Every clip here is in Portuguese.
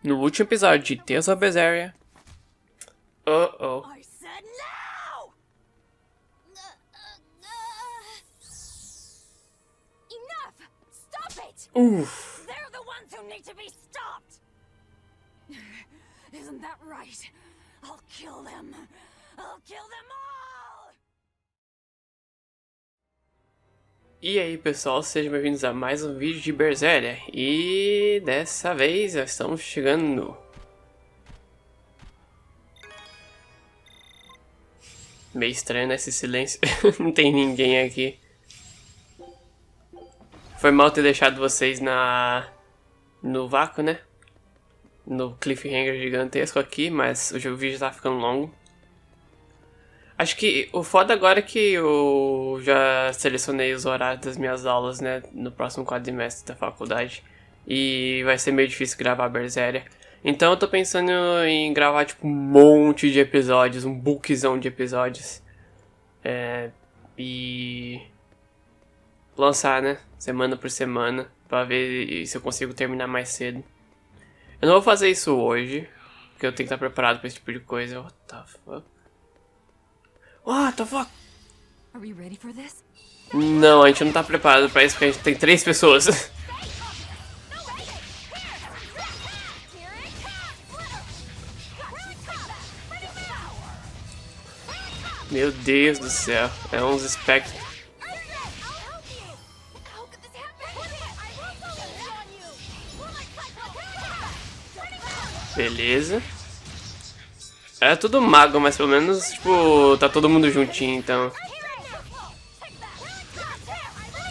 No último episódio de Tales of Berseria. Oh. I said no! Enough! Stop it! Uff. They're the ones who need to be stopped! Isn't that right? I'll kill them. I'll kill them all! E aí pessoal, sejam bem-vindos a mais um vídeo de Berseria. E dessa vez já estamos chegando. Meio estranho nesse silêncio. Não tem ninguém aqui. Foi mal ter deixado vocês no vácuo, né? No cliffhanger gigantesco aqui, mas o vídeo tá ficando longo. Acho que o foda agora é que eu já selecionei os horários das minhas aulas, né? No próximo quadrimestre da faculdade. E vai ser meio difícil gravar Berseria. Então eu tô pensando em gravar tipo um monte de episódios, um bookzão de episódios. E lançar, né? Semana por semana, pra ver se eu consigo terminar mais cedo. Eu não vou fazer isso hoje, porque eu tenho que estar preparado pra esse tipo de coisa. What the fuck? What the fuck? Are we ready for this? Não, a gente não tá preparado pra isso, porque a gente tem 3 pessoas. Meu Deus do céu, é uns espectros. Beleza. É tudo mago, mas pelo menos, tipo, tá todo mundo juntinho, então.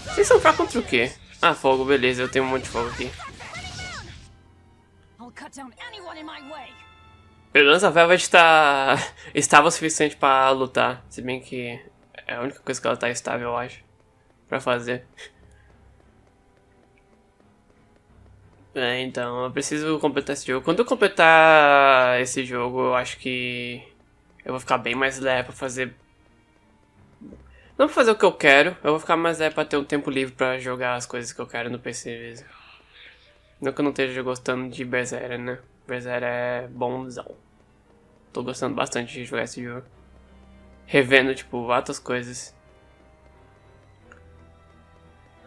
Vocês são fracos contra o quê? Ah, fogo, beleza, eu tenho um monte de fogo aqui. Pelo menos a Velvet estava o suficiente pra lutar. Se bem que é a única coisa que ela tá estável, eu acho, pra fazer. Então, eu preciso completar esse jogo. Quando eu completar esse jogo, eu acho que eu vou ficar bem mais leve pra fazer... Não pra fazer o que eu quero, eu vou ficar mais leve pra ter um tempo livre pra jogar as coisas que eu quero no PC mesmo. Não que eu não esteja gostando de Berseria, né? Berseria é bonzão. Tô gostando bastante de jogar esse jogo. Revendo, tipo, várias coisas.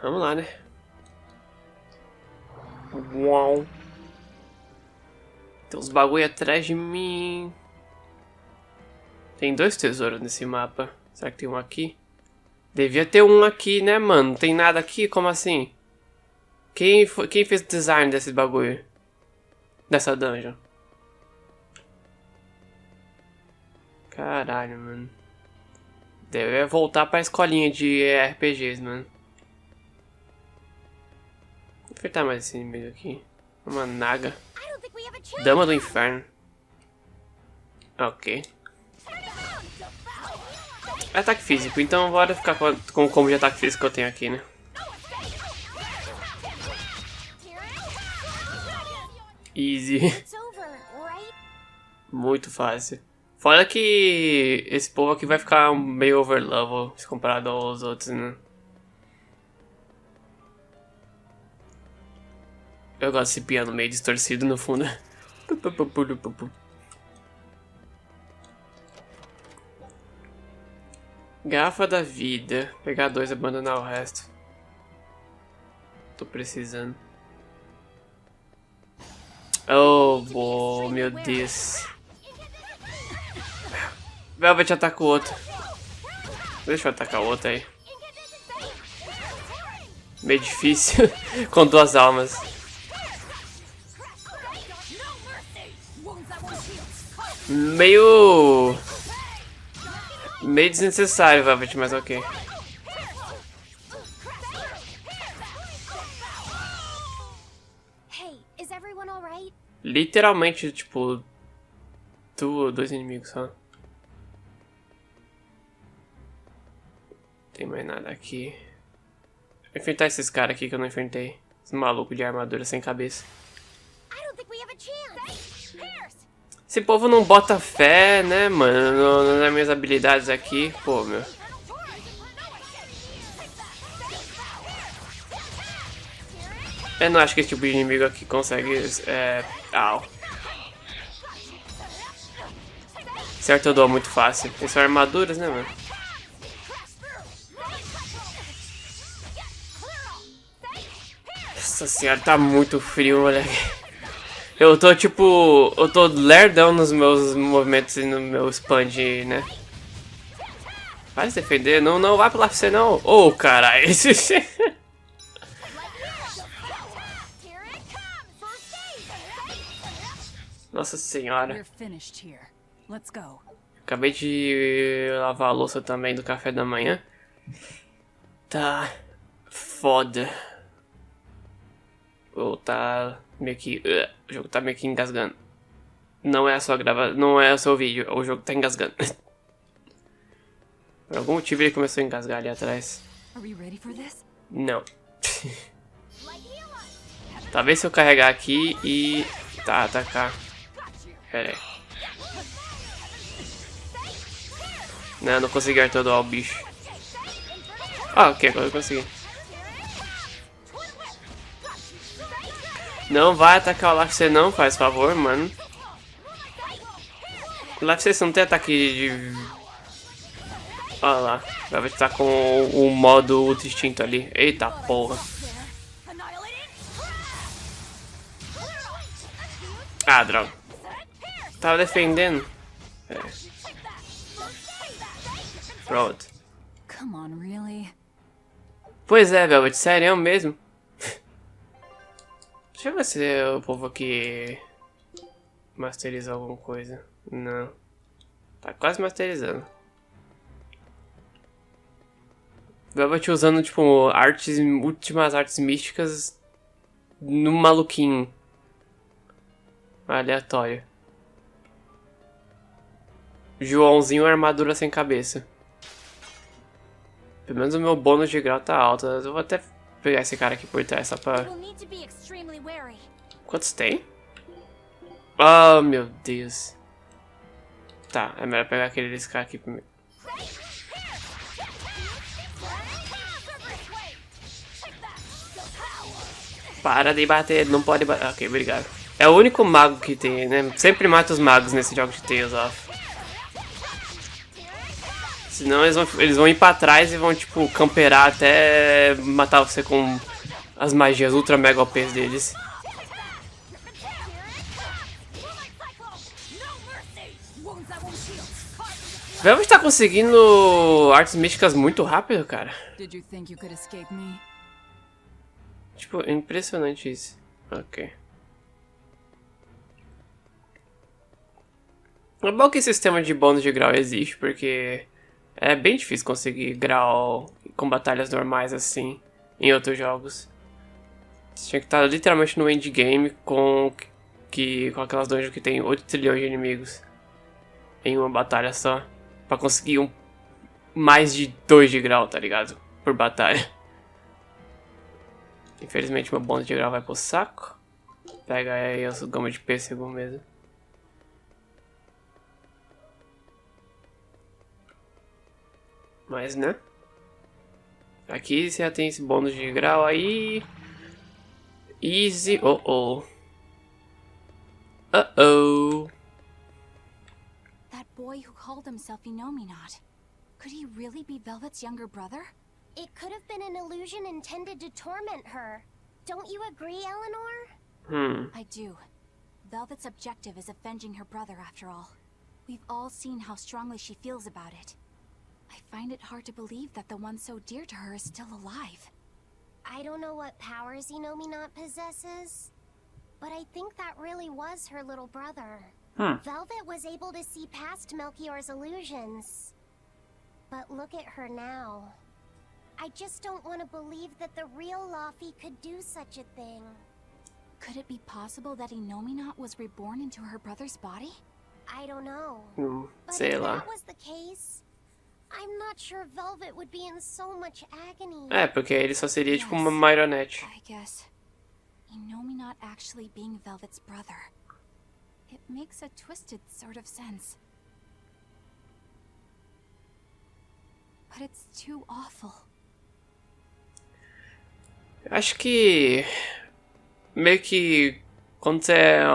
Vamos lá, né? Uau. Tem uns bagulho atrás de mim. Tem 2 tesouros nesse mapa. Será que tem um aqui? Devia ter um aqui, né, mano? Não tem nada aqui? Como assim? Quem fez o design desse bagulho? Dessa dungeon? Caralho, mano. Deve voltar pra escolinha de RPGs, mano. Vou enfrentar mais esse inimigo aqui. Uma naga. Dama do inferno. Ok. Ataque físico, então bora ficar com o combo de ataque físico que eu tenho aqui, né? Easy. Muito fácil. Fora que esse povo aqui vai ficar meio overlevel se comparado aos outros, né? Eu gosto desse piano meio distorcido no fundo. Garrafa da vida. Pegar 2 e abandonar o resto. Tô precisando. Oh, meu Deus. Velvet ataca o outro. Deixa eu atacar o outro aí. Meio difícil. Com 2 almas. Meio desnecessário, Velvet, mas ok. Literalmente, tipo, 2 inimigos só. Tem mais nada aqui. Vou enfrentar esses caras aqui que eu não enfrentei. Esse maluco de armadura sem cabeça. Esse povo não bota fé, né, mano, nas minhas habilidades aqui. Pô, meu. Eu não acho que esse tipo de inimigo aqui consegue... Au. Certo, eu dou muito fácil. Eles são armaduras, né, mano? Nossa senhora, tá muito frio, moleque. Eu tô tipo... Eu tô lerdão nos meus movimentos e no meu expand, né? Vai se defender. Não, não, vai pra você não. Ô, caralho. Nossa senhora. Acabei de lavar a louça também do café da manhã. Tá foda. Tá meio que... o jogo tá meio que engasgando. Não é a sua não é o seu vídeo, o jogo tá engasgando. Por algum motivo ele começou a engasgar ali atrás. Não. Talvez se eu carregar aqui e... Tá, atacar. Pera aí. Não, não consegui atordoar o bicho. Ah, ok, agora eu consegui. Não vai atacar o Life não, faz favor, mano. O Life não tem ataque de... Olha lá, vai estar com o modo Ultra Instinto ali. Eita porra. Ah, droga. Tava defendendo. É. Pronto. Pois é, Velvet, sério mesmo? Deixa eu ver se o povo aqui masteriza alguma coisa. Não. Tá quase masterizando. Velvet usando, tipo, últimas artes místicas no maluquinho. Aleatório. Joãozinho, armadura sem cabeça. Pelo menos o meu bônus de grau tá alto. Eu vou até pegar esse cara aqui por trás só pra... Quantos tem? Oh, meu Deus. Tá, é melhor pegar aquele desse cara aqui primeiro. Para de bater, não pode bater. Ok, obrigado. É o único mago que tem, né? Sempre mata os magos nesse jogo de Tales of. Senão eles vão ir pra trás e vão, tipo, camperar até matar você com as magias ultra mega OPs deles. Velvet tá conseguindo artes místicas muito rápido, cara. Tipo, é impressionante isso. Ok. É bom que esse sistema de bônus de grau existe, porque é bem difícil conseguir grau com batalhas normais assim em outros jogos. Você tinha que estar literalmente no endgame com aquelas dungeons que tem 8 trilhões de inimigos em uma batalha só. Pra conseguir mais de 2 de grau, tá ligado? Por batalha. Infelizmente meu bônus de grau vai pro saco. Pega aí as gomas de pêssego mesmo. Mas, né? Aqui você já tem esse bônus de grau aí. Easy. Oh, oh. Uh-oh. That boy who called himself Inominat. Could he really be Velvet's younger brother? It could have been an illusion intended to torment her. Don't you agree, Eleanor? I do. Velvet's objective is avenging her brother, after all. We've all seen how strongly she feels about it. I find it hard to believe that the one so dear to her is still alive. I don't know what powers Inominat possesses, but I think that really was her little brother. Velvet was able to see past Melchior's illusions. But look at her now. I just don't want to believe that the real Laufey could do such a thing. Could it be possible that Inominat was reborn into her brother's body? I don't know. But if that was the case, I'm not sure Velvet would be in so much agony. É, porque ele só seria tipo uma marionete. I guess. Inominat actually being Velvet's brother. It makes a twisted sort of sense. But it's too awful. Acho que meio que quando você é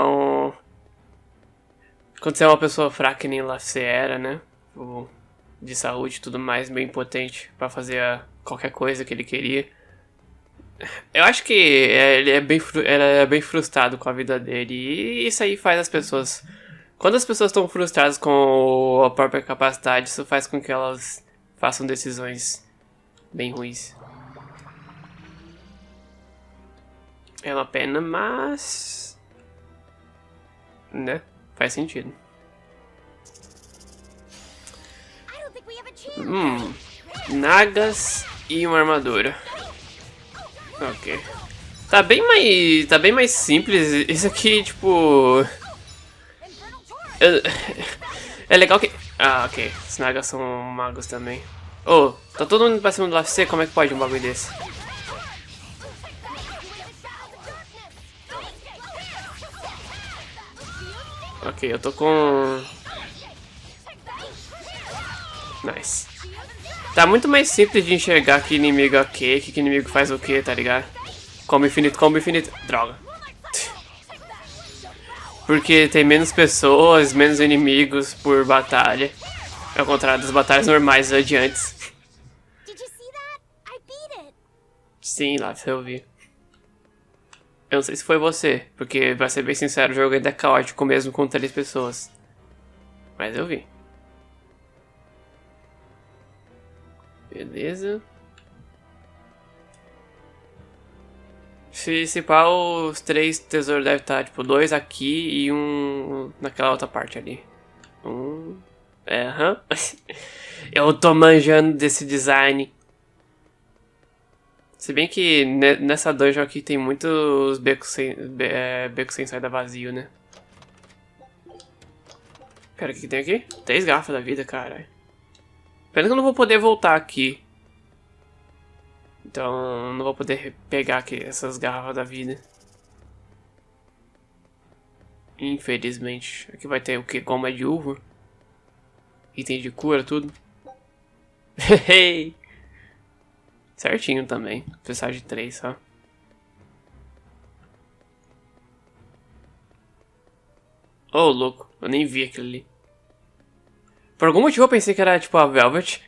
Quando você é uma pessoa fraca que nem lá você era, né? Ou de saúde e tudo mais, bem potente pra fazer qualquer coisa que ele queria. Eu acho que ele é bem frustrado com a vida dele. E isso aí faz as pessoas... Quando as pessoas estão frustradas com a própria capacidade, isso faz com que elas façam decisões bem ruins. É uma pena, mas... né? Faz sentido. Nagas e uma armadura. Ok. Tá bem mais simples. Isso aqui, tipo... É legal que... Ah, ok. Os nagas são magos também. Oh, tá todo mundo pra cima do UFC? Como é que pode um bagulho desse? Ok, eu tô com... Nice. Tá muito mais simples de enxergar que inimigo é o que inimigo faz o que, tá ligado? Combo infinito, combo infinito. Droga. Porque tem menos pessoas, menos inimigos por batalha. Ao contrário das batalhas normais adiantes. Sim, lá eu vi. Eu não sei se foi você, porque pra ser bem sincero, o jogo ainda é caótico mesmo com 3 pessoas. Mas eu vi. Beleza. Se pá, os 3 tesouros devem estar, tipo, 2 aqui e um naquela outra parte ali. Aham. Eu tô manjando desse design. Se bem que nessa dungeon aqui tem muitos becos sem saída vazio, né? Pera, o que tem aqui? 3 garrafas da vida, caralho. Pena que eu não vou poder voltar aqui. Então não vou poder pegar aqui essas garrafas da vida. Infelizmente. Aqui vai ter o que? Goma de uva. Item de cura, tudo. Certinho também. Precisar de 3 só. Oh, louco. Eu nem vi aquilo ali. Por algum motivo eu pensei que era tipo a Velvet.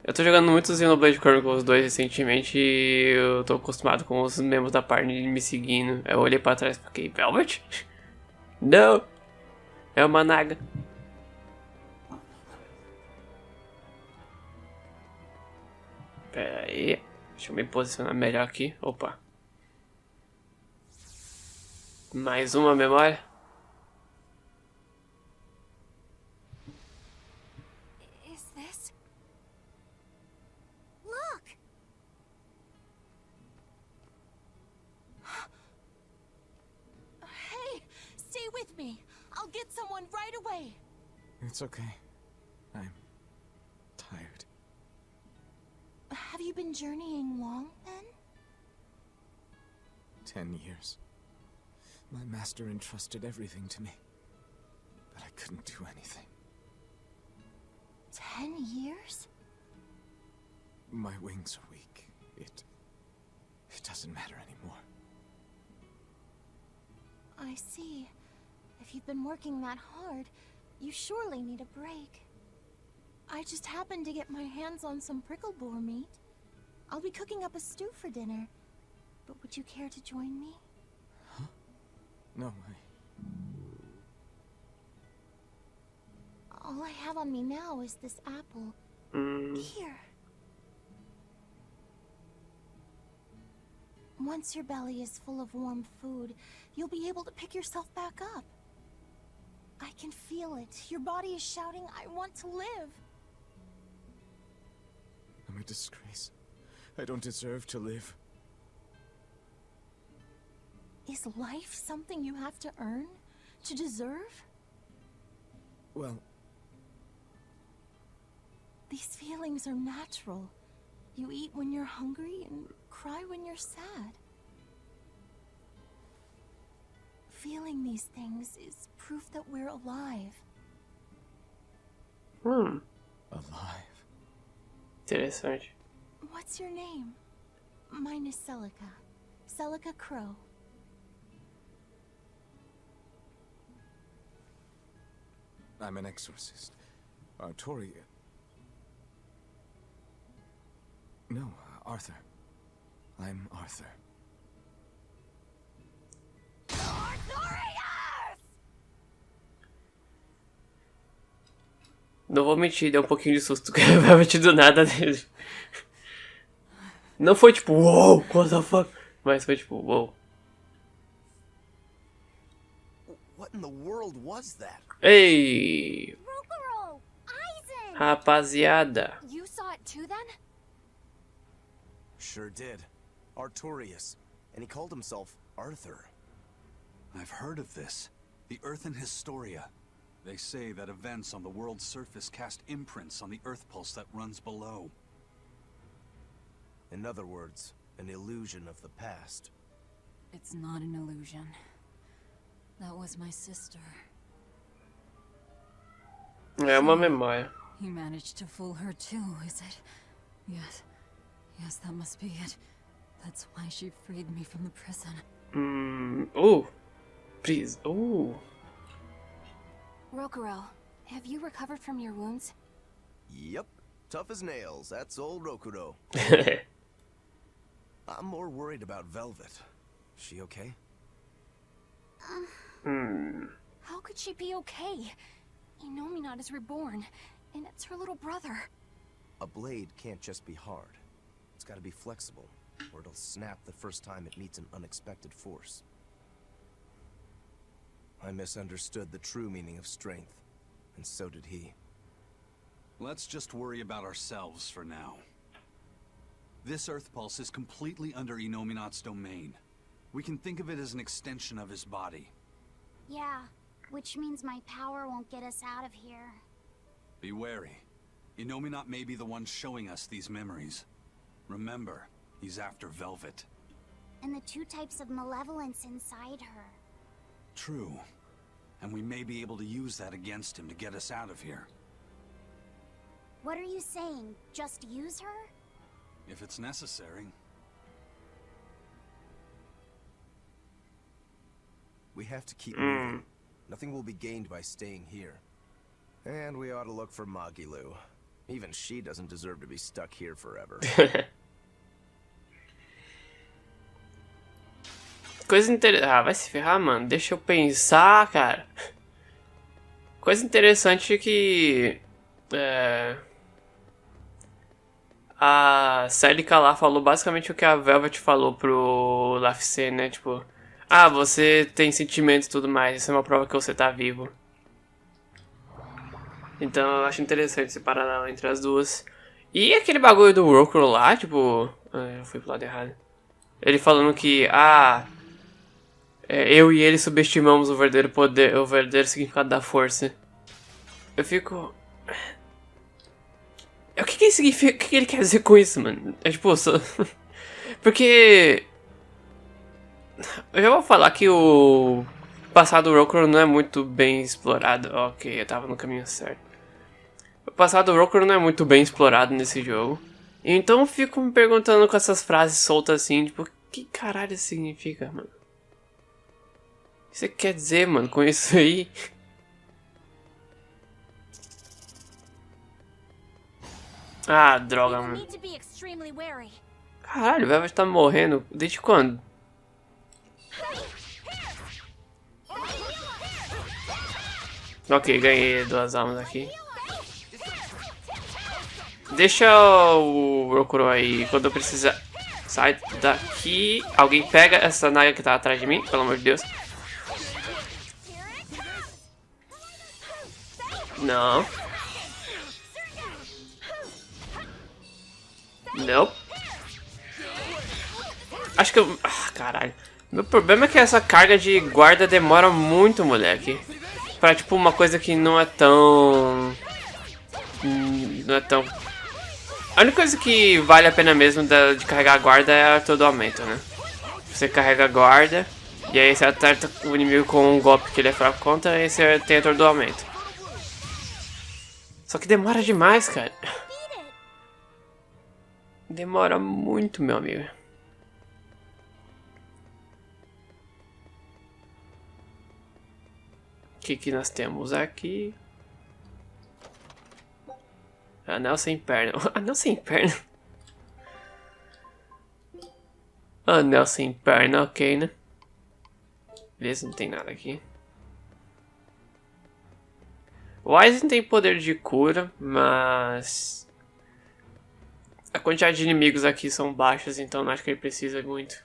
Eu tô jogando muito Xenoblade Chronicles 2 recentemente e eu tô acostumado com os membros da parte me seguindo. Eu olhei pra trás e fiquei, Velvet? Não! É uma naga. Pera aí. Deixa eu me posicionar melhor aqui. Opa. Mais uma memória. With me. I'll get someone right away. It's okay. I'm tired. Have you been journeying long, then? 10 years. My master entrusted everything to me, but I couldn't do anything. 10 years? My wings are weak. It doesn't matter anymore. I see. If you've been working that hard, you surely need a break. I just happened to get my hands on some prickle boar meat. I'll be cooking up a stew for dinner. But would you care to join me? Huh? No, All I have on me now is this apple. Here. Once your belly is full of warm food, you'll be able to pick yourself back up. I can feel it. Your body is shouting, I want to live. I'm a disgrace. I don't deserve to live. Is life something you have to earn? To deserve? Well... These feelings are natural. You eat when you're hungry and cry when you're sad. Feeling these things is proof that we're alive. Alive? Interessante. What's your name? Mine is Celica. Celica Crow. I'm an exorcist. Artoria... No, Arthur. I'm Arthur. Não vou mentir, deu um pouquinho de susto. Realmente do nada dele. Não foi tipo, wow, what the fuck? Mas foi tipo, wow. What in the world was that? Ei! Rokuro! Aizen! Rapaziada. You saw it too then? Sure did. Artorius. And he called himself Arthur. I've heard of this. The Earthen Historia. They say that events on the world's surface cast imprints on the Earth pulse that runs below. In other words, an illusion of the past. It's not an illusion. That was my sister. É uma memória. He managed to fool her too, is it? Yes. Yes, that must be it. That's why she freed me from the prison. Please. Rokuro, have you recovered from your wounds? Yep. Tough as nails. That's old Rokuro. I'm more worried about Velvet. She okay? How could she be okay? Inominat is reborn, and it's her little brother. A blade can't just be hard. It's gotta be flexible, or it'll snap the first time it meets an unexpected force. I misunderstood the true meaning of strength, and so did he. Let's just worry about ourselves for now. This Earth pulse is completely under Inominat's domain. We can think of it as an extension of his body. Yeah, which means my power won't get us out of here. Be wary. Inominat may be the one showing us these memories. Remember, he's after Velvet. And the two types of malevolence inside her. True. And we may be able to use that against him to get us out of here. What are you saying? Just use her? If it's necessary. We have to keep moving. Nothing will be gained by staying here. And we ought to look for Magilu. Even she doesn't deserve to be stuck here forever. Coisa interessante. Ah, vai se ferrar, mano. Deixa eu pensar, cara. Coisa interessante é que... a Celica lá falou basicamente o que a Velvet falou pro Lafayette, né? Tipo... Ah, você tem sentimentos e tudo mais. Isso é uma prova que você tá vivo. Então eu acho interessante esse paralelo entre as duas. E aquele bagulho do Rokuro lá, tipo... eu fui pro lado errado. Ele falando que... eu e ele subestimamos o verdadeiro poder, o verdadeiro significado da força. Eu fico... O que significa? O que ele quer dizer com isso, mano? É tipo... Porque... Eu já vou falar que o passado do Rokuro não é muito bem explorado. Ok, eu tava no caminho certo. O passado do Rokuro não é muito bem explorado nesse jogo. Então eu fico me perguntando com essas frases soltas assim, tipo... O que caralho significa, mano? O que você quer dizer, mano, com isso aí? Ah, droga, mano. Caralho, o Velvet tá morrendo. Desde quando? Ok, ganhei 2 almas aqui. Deixa o Rokuro aí. Quando eu precisar... Sai daqui. Alguém pega essa naga que tá atrás de mim, pelo amor de Deus. Não. Não. Acho que eu... caralho. Meu problema é que essa carga de guarda demora muito, moleque. Pra, tipo, uma coisa que não é tão... Não é tão... A única coisa que vale a pena mesmo de carregar a guarda é a todo aumento, né? Você carrega a guarda, e aí você acerta o inimigo com um golpe que ele é fraco contra, e você tem atordoamento. Só que demora demais, cara. Demora muito, meu amigo. O que nós temos aqui? Anel sem perna. Anel sem perna? Anel sem perna, ok, né? Beleza, não tem nada aqui. O Aizen tem poder de cura, mas... a quantidade de inimigos aqui são baixas, então não acho que ele precisa muito.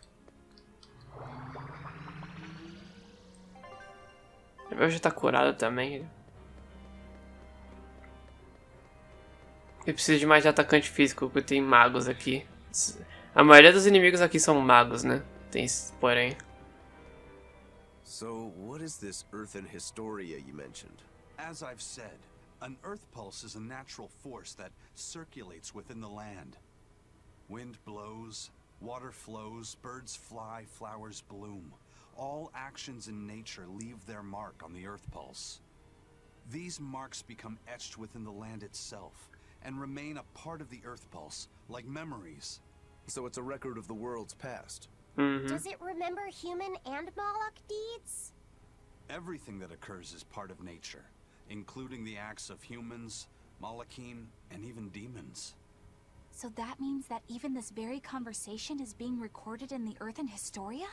Ele já tá curado também. Ele precisa de mais de atacante físico, porque tem magos aqui. A maioria dos inimigos aqui são magos, né? Tem esse porém. So, what is this earthen hysteria you mentioned? As I've said, an earth pulse is a natural force that circulates within the land. Wind blows, water flows, birds fly, flowers bloom. All actions in nature leave their mark on the earth pulse. These marks become etched within the land itself, and remain a part of the earth pulse, like memories. So it's a record of the world's past. Does it remember human and Moloch deeds? Everything that occurs is part of nature, including the acts of humans, Malachim, and even demons. So that means that even this very conversation is being recorded in the Earthen Historia?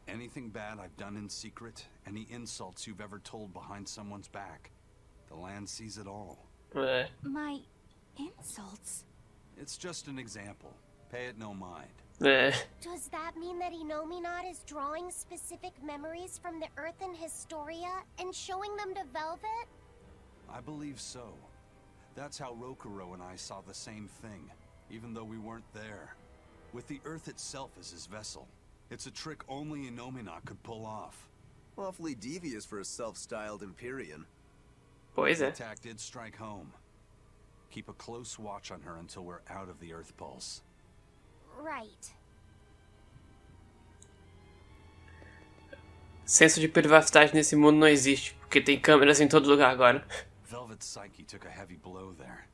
Anything bad I've done in secret, any insults you've ever told behind someone's back, the land sees it all. My insults? It's just an example. Pay it no mind. Does that mean that Innominat is drawing specific memories from the Earthen Historia and showing them to Velvet? I believe so. That's how Rokuro and I saw the same thing, even though we weren't there. With the Earth itself as his vessel. It's a trick only Innominat could pull off. Awfully devious for a self-styled Empyrean. Pois The é. attack did strike home. Keep a close watch on her until we're out of the Earth Pulse. Right. Senso de privacidade nesse mundo não existe, porque tem câmeras em todo lugar agora. Velvet's psyche took a heavy blow there.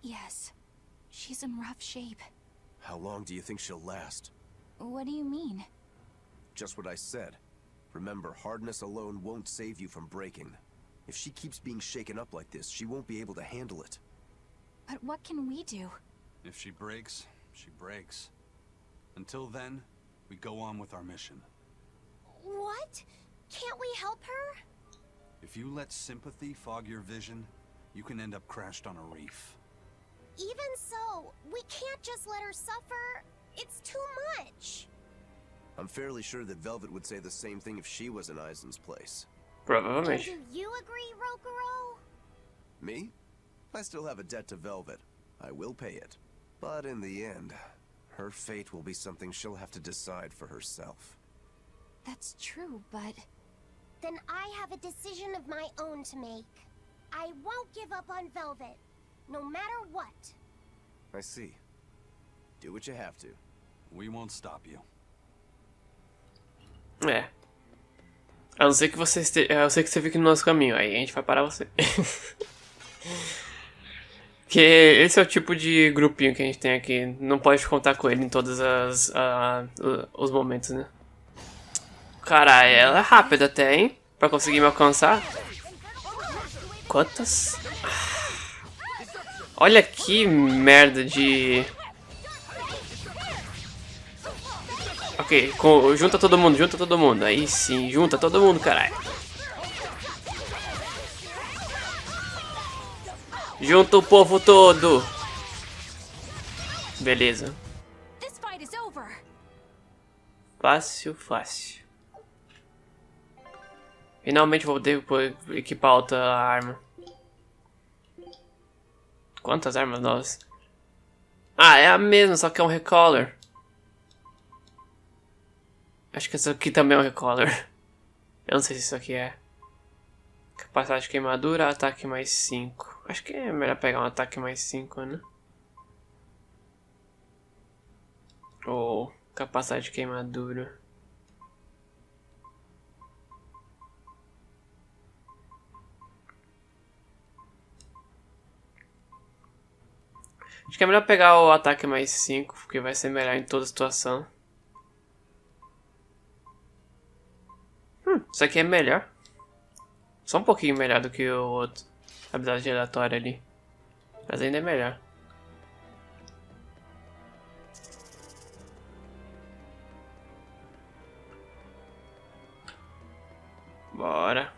Yes. She's in rough shape. How long do you think she'll last? What do you mean? Just what I said. Remember, hardness alone won't save you from breaking. If she keeps being shaken up like this, she won't be able to handle it. But what can we do? If she breaks, she breaks. Until then, we go on with our mission. What? Can't we help her? If you let sympathy fog your vision, you can end up crashed on a reef. Even so, we can't just let her suffer. It's too much. I'm fairly sure that Velvet would say the same thing if she was in Aizen's place. And Provavelmente. do you agree, Rokuro? Me? I still have a debt to Velvet. I will pay it. But in the end, her fate will be something she'll have to decide for herself. That's true, but... Then I have a decision of my own to make. I won't give up on Velvet, no matter what. I see. Do what you have to. We won't stop you. É. A não ser que você esteja. A não ser que você fique no nosso caminho. Aí a gente vai parar você. Porque esse é o tipo de grupinho que a gente tem aqui. Não pode contar com ele em todos os momentos, né? Caralho, ela é rápida até, hein? Pra conseguir me alcançar. Quantas? Olha que merda de... Ok, junta todo mundo. Aí sim, junta todo mundo, caralho. Junta o povo todo. Beleza. This fight is over. Fácil, fácil. Finalmente vou poder equipar outra arma. Quantas armas novas? Ah, é a mesma, só que é um recolor. Acho que essa aqui também é um recolor. Eu não sei se isso aqui é. Capacidade de queimadura, ataque mais 5. Acho que é melhor pegar um ataque mais 5, né? Ou capacidade de queimadura. Acho que é melhor pegar o ataque mais 5, porque vai ser melhor em toda situação. Isso aqui é melhor. Só um pouquinho melhor do que o outro. Habilidade giratória ali. Mas ainda é melhor. Bora.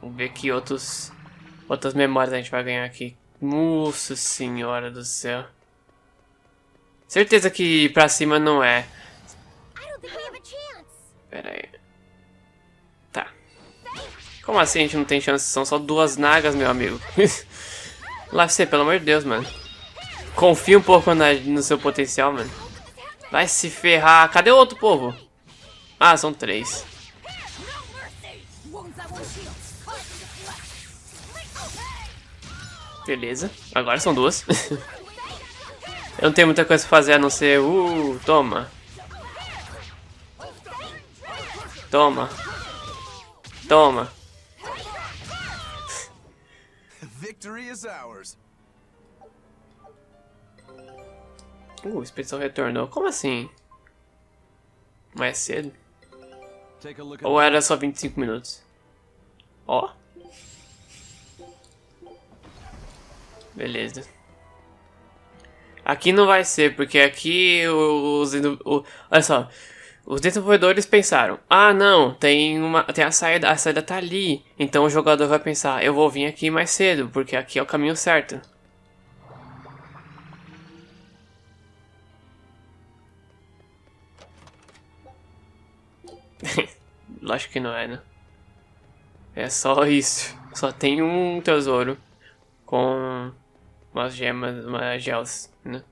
Vamos ver que outras memórias a gente vai ganhar aqui. Nossa senhora do céu. Certeza que pra cima não é. Pera aí. Tá. Como assim a gente não tem chance? São só 2 nagas, meu amigo. Lá você, pelo amor de Deus, mano. Confia um pouco no seu potencial, mano. Vai se ferrar. Cadê o outro povo? Ah, são 3. Beleza. Agora são 2. Eu não tenho muita coisa pra fazer a não ser... toma. Toma. Toma. Victory is ours. A expedição retornou. Como assim? Mais cedo? Ou era só 25 minutos? Ó. Beleza. Aqui não vai ser, porque aqui olha só. Os desenvolvedores pensaram, ah não, tem a saída tá ali. Então o jogador vai pensar, eu vou vir aqui mais cedo, porque aqui é o caminho certo. Lógico que não é, né? É só isso. Só tem um tesouro com umas gemas, umas gels, né?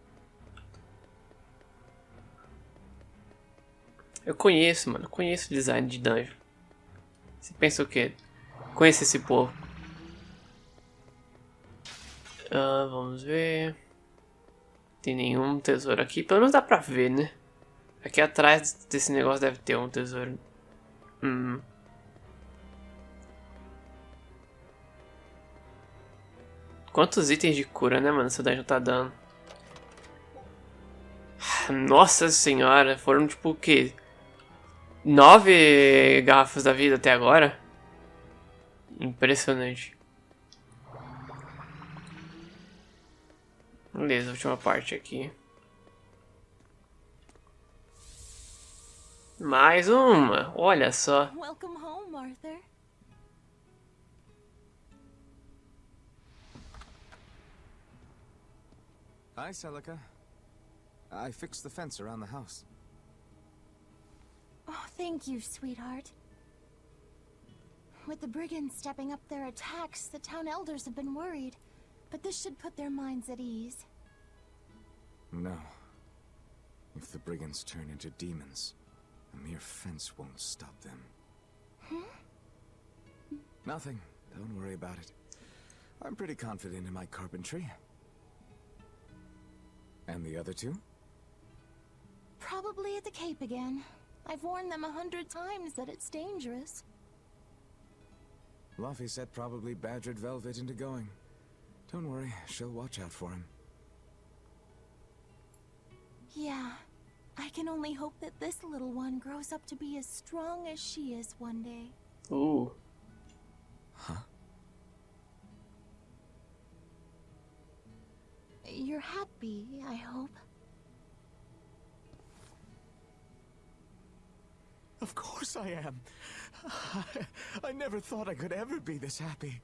Eu conheço, mano. Conheço o design de dungeon. Você pensa o quê? Conheço esse povo. Vamos ver. Tem nenhum tesouro aqui. Pelo menos dá pra ver, né? Aqui atrás desse negócio deve ter um tesouro. Quantos itens de cura, né, mano? Essa dungeon tá dando. Nossa senhora. Foram tipo o quê? 9 garrafas da vida até agora? Impressionante. Beleza, última parte aqui. Mais uma, olha só. Welcome home, Arthur. Hi, Celica. I fixed the fence around the house. Oh, thank you, sweetheart. With the brigands stepping up their attacks, the town elders have been worried. But this should put their minds at ease. No. If the brigands turn into demons, a mere fence won't stop them. Nothing. Don't worry about it. I'm pretty confident in my carpentry. And the other two? Probably at the Cape again. I've warned them 100 times that it's dangerous. Luffy said probably badgered Velvet into going. Don't worry, she'll watch out for him. Yeah. I can only hope that this little one grows up to be as strong as she is one day. Huh? You're happy, I hope. Of course I am. I never thought I could ever be this happy.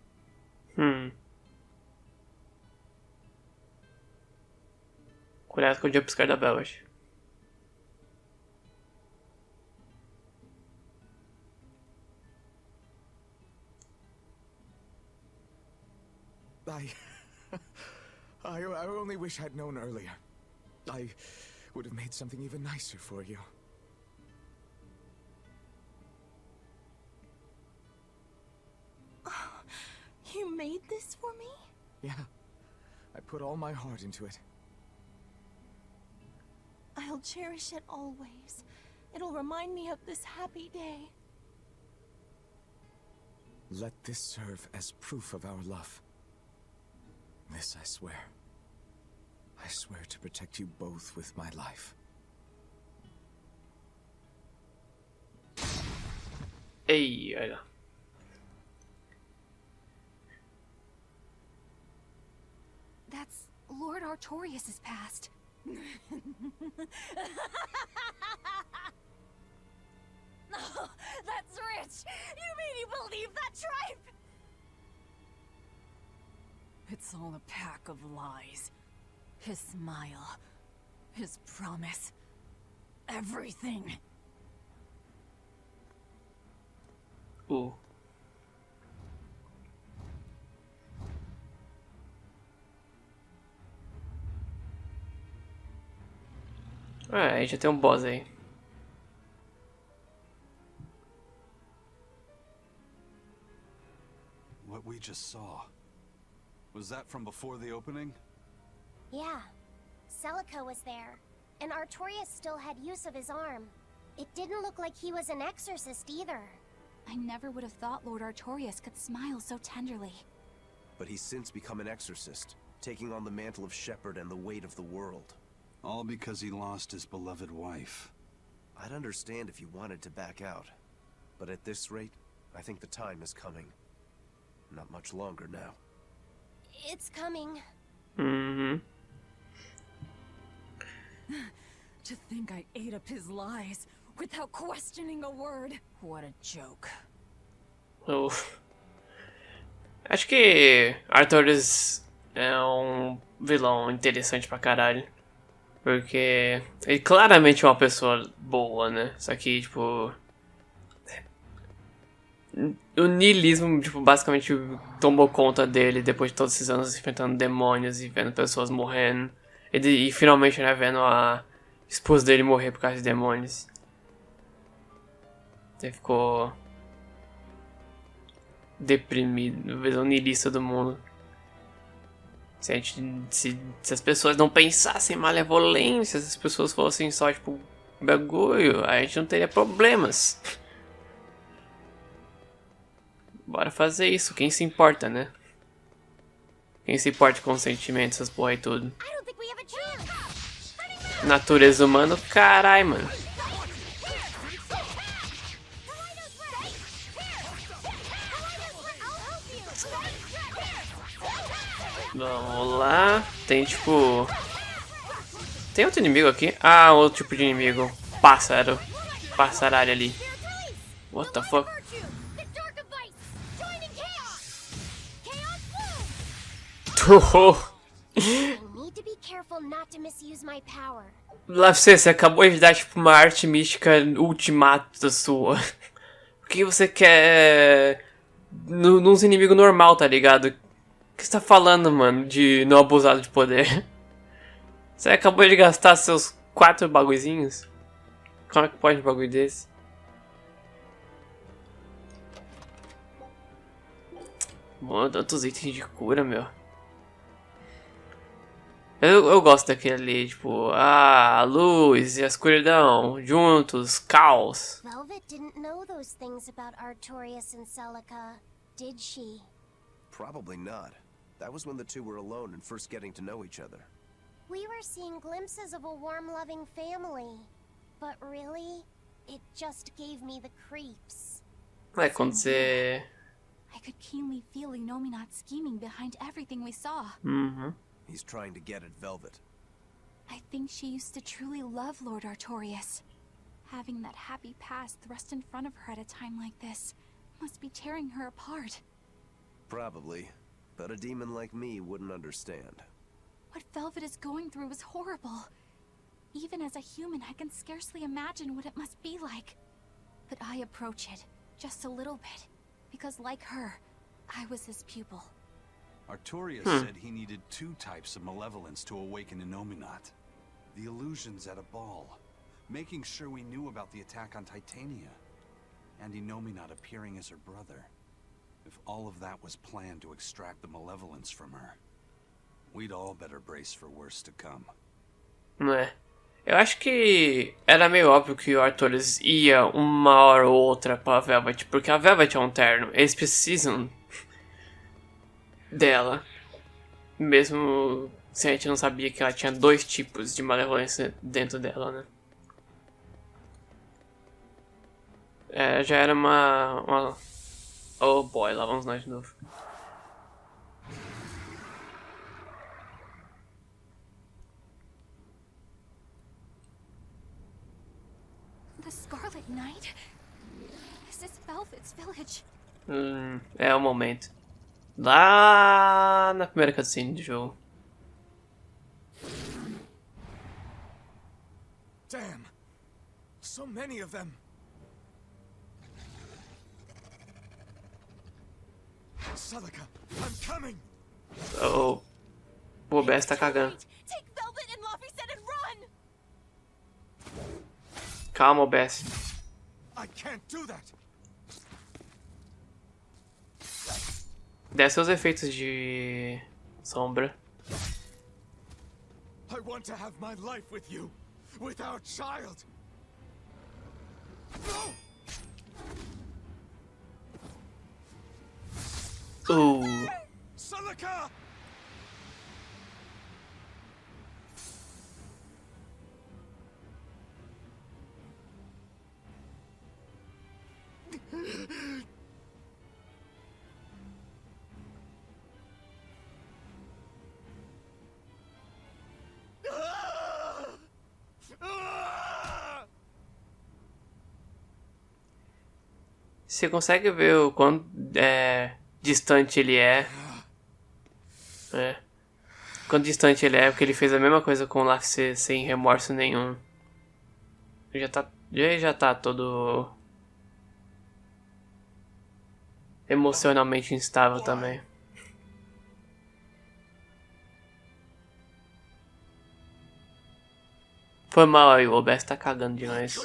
Cuidado com o jumpscare da Bela. I only wish I'd known earlier. I would have made something even nicer for you. You made this for me? Yeah. I put all my heart into it. I'll cherish it always. It'll remind me of this happy day. Let this serve as proof of our love. This I swear. I swear to protect you both with my life. Ei, olha. Artorias' past. Oh, that's rich! You mean you believe that tripe? It's all a pack of lies. His smile, his promise, everything. Ooh. Ah, já tem um boss aí. What we just saw. Was that from before the opening? Yeah. Celica was there, and Artorias still had use of his arm. It didn't look like he was an exorcist either. I never would have thought Lord Artorias could smile so tenderly. But he's since become an exorcist, taking on the mantle of shepherd and the weight of the world. All because he lost his beloved wife. I'd understand if you wanted to back out. But at this rate, I think the time is coming. Not much longer now. It's coming. Mm-hmm. To think I ate up his lies without questioning a word. What a joke. Oh. Acho que Artorias é um vilão interessante pra caralho. Porque ele claramente é uma pessoa boa, né? Só que, tipo... O niilismo, tipo, basicamente tomou conta dele depois de todos esses anos enfrentando demônios e vendo pessoas morrendo. E finalmente, né, vendo a esposa dele morrer por causa de demônios. Ele ficou deprimido, visão niilista do mundo. Se as pessoas não pensassem em malevolência, se as pessoas fossem só, tipo, bagulho, a gente não teria problemas. Bora fazer isso, quem se importa, né? Quem se importa com os sentimentos, essas porra e tudo. I don't think we have a chance. Natureza humana, carai, mano. Vamos lá. Tem tipo... Tem outro inimigo aqui? Ah, outro tipo de inimigo. Pássaro. Passaralho ali. What the fuck? I need to be careful not to misuse my power. Lá você acabou de dar tipo uma arte mística ultimata sua. O que você quer nos inimigos normal, tá ligado? O que você tá falando, mano, de não abusar de poder? Você acabou de gastar seus 4 bagulhozinhos? Como é que pode um bagulho desse? Mano, tantos itens de cura, meu. Eu gosto daquele ali, tipo, a luz e a escuridão, juntos, caos. Velvet didn't know those things about Artorias and Celica, did she? Probably not. That was when the two were alone and first getting to know each other. We were seeing glimpses of a warm, loving family. But really, it just gave me the creeps. É quando você... I could keenly feel Inominat scheming behind everything we saw. Uhum. He's trying to get at Velvet. I think she used to truly love Lord Artorias. Having that happy past thrust in front of her at a time like this must be tearing her apart. Probably. But a demon like me wouldn't understand. What Velvet is going through is horrible. Even as a human, I can scarcely imagine what it must be like. But I approach it, just a little bit, because like her, I was his pupil. Artorias said he needed 2 types of malevolence to awaken Inominat. The illusions at a ball, making sure we knew about the attack on Titania, and Inominat appearing as her brother. If all of that was planned to extract the malevolence from her, we'd all better brace for worse to come. Não é? Eu acho que era meio óbvio que o Artorias ia uma hora ou outra pra Velvet, porque a Velvet é um terno. Eles precisam dela. Mesmo se a gente não sabia que ela tinha 2 tipos de malevolência dentro dela, né? É, já era uma... Oh boy, lá vamos nós de novo. Scarlet Knight? This is Velvet's village. É o momento. Lá na primeira cutscene do jogo. Damn! So many of them! Celica, I'm coming! O Bess tá cagando. Take Velvet and Laphicet and run! Calma, Bess. I can't do that! Desce os efeitos de sombra. I want to have my life with you, with our child! No! Celica! Você consegue ver o quão distante ele é. Quão distante ele é, porque ele fez a mesma coisa com o Laphicet sem remorso nenhum. Já tá todo emocionalmente instável também. Foi mal aí, o Bess tá cagando de nós.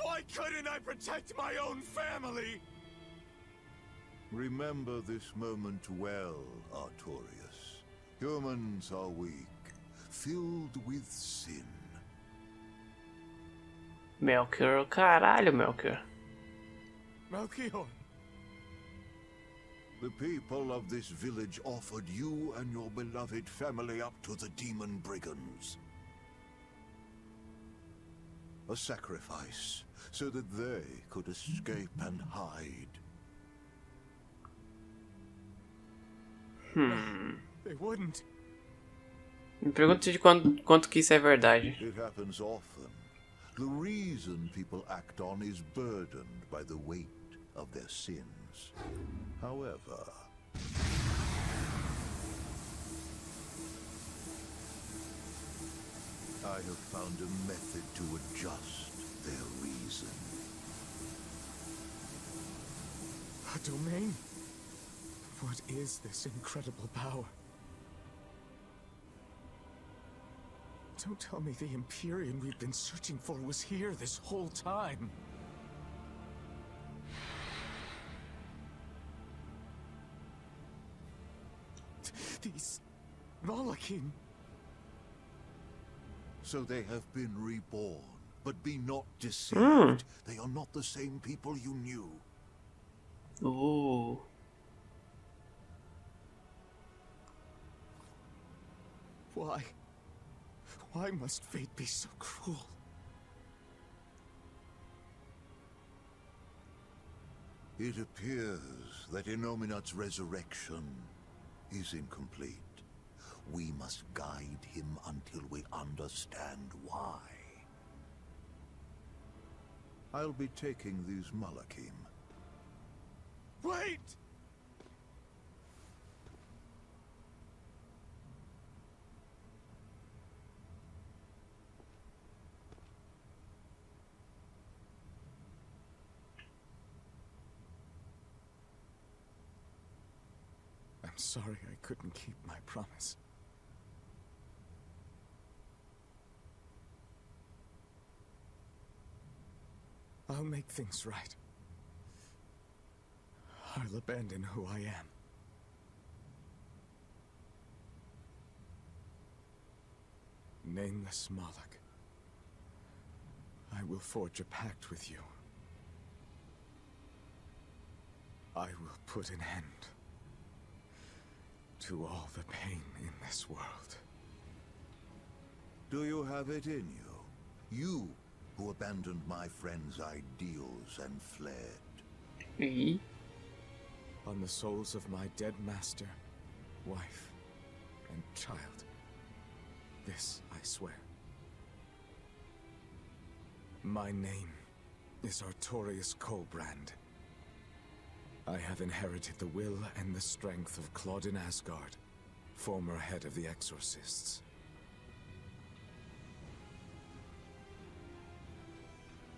Why couldn't I protect my own family? Remember this moment well, Artorias. Humans are weak, filled with sin. Melchior, caralho, Melchior. Melchior! The people of this village offered you and your beloved family up to the demon brigands. A sacrifice, so that they could escape and hide. They wouldn't. Me pergunto de quanto que isso é verdade. It happens often. The reason people act on is burdened by the weight of their sins. However, I have found a method to adjust their reason. A domain? What is this incredible power? Don't tell me the Empyrean we've been searching for was here this whole time. These Malachim. So they have been reborn, but be not deceived. They are not the same people you knew. Ooh. Why? Why must fate be so cruel? It appears that Inominat's resurrection is incomplete. We must guide him until we understand why. I'll be taking these Malachim. Wait! I'm sorry I couldn't keep my promise. I'll make things right. I'll abandon who I am. Nameless Moloch, I will forge a pact with you. I will put an end to all the pain in this world. Do you have it in you? You who abandoned my friend's ideals and fled. On the souls of my dead master, wife, and child. This I swear. My name is Artorius Colbrand. I have inherited the will and the strength of Claudin Asgard, former head of the Exorcists.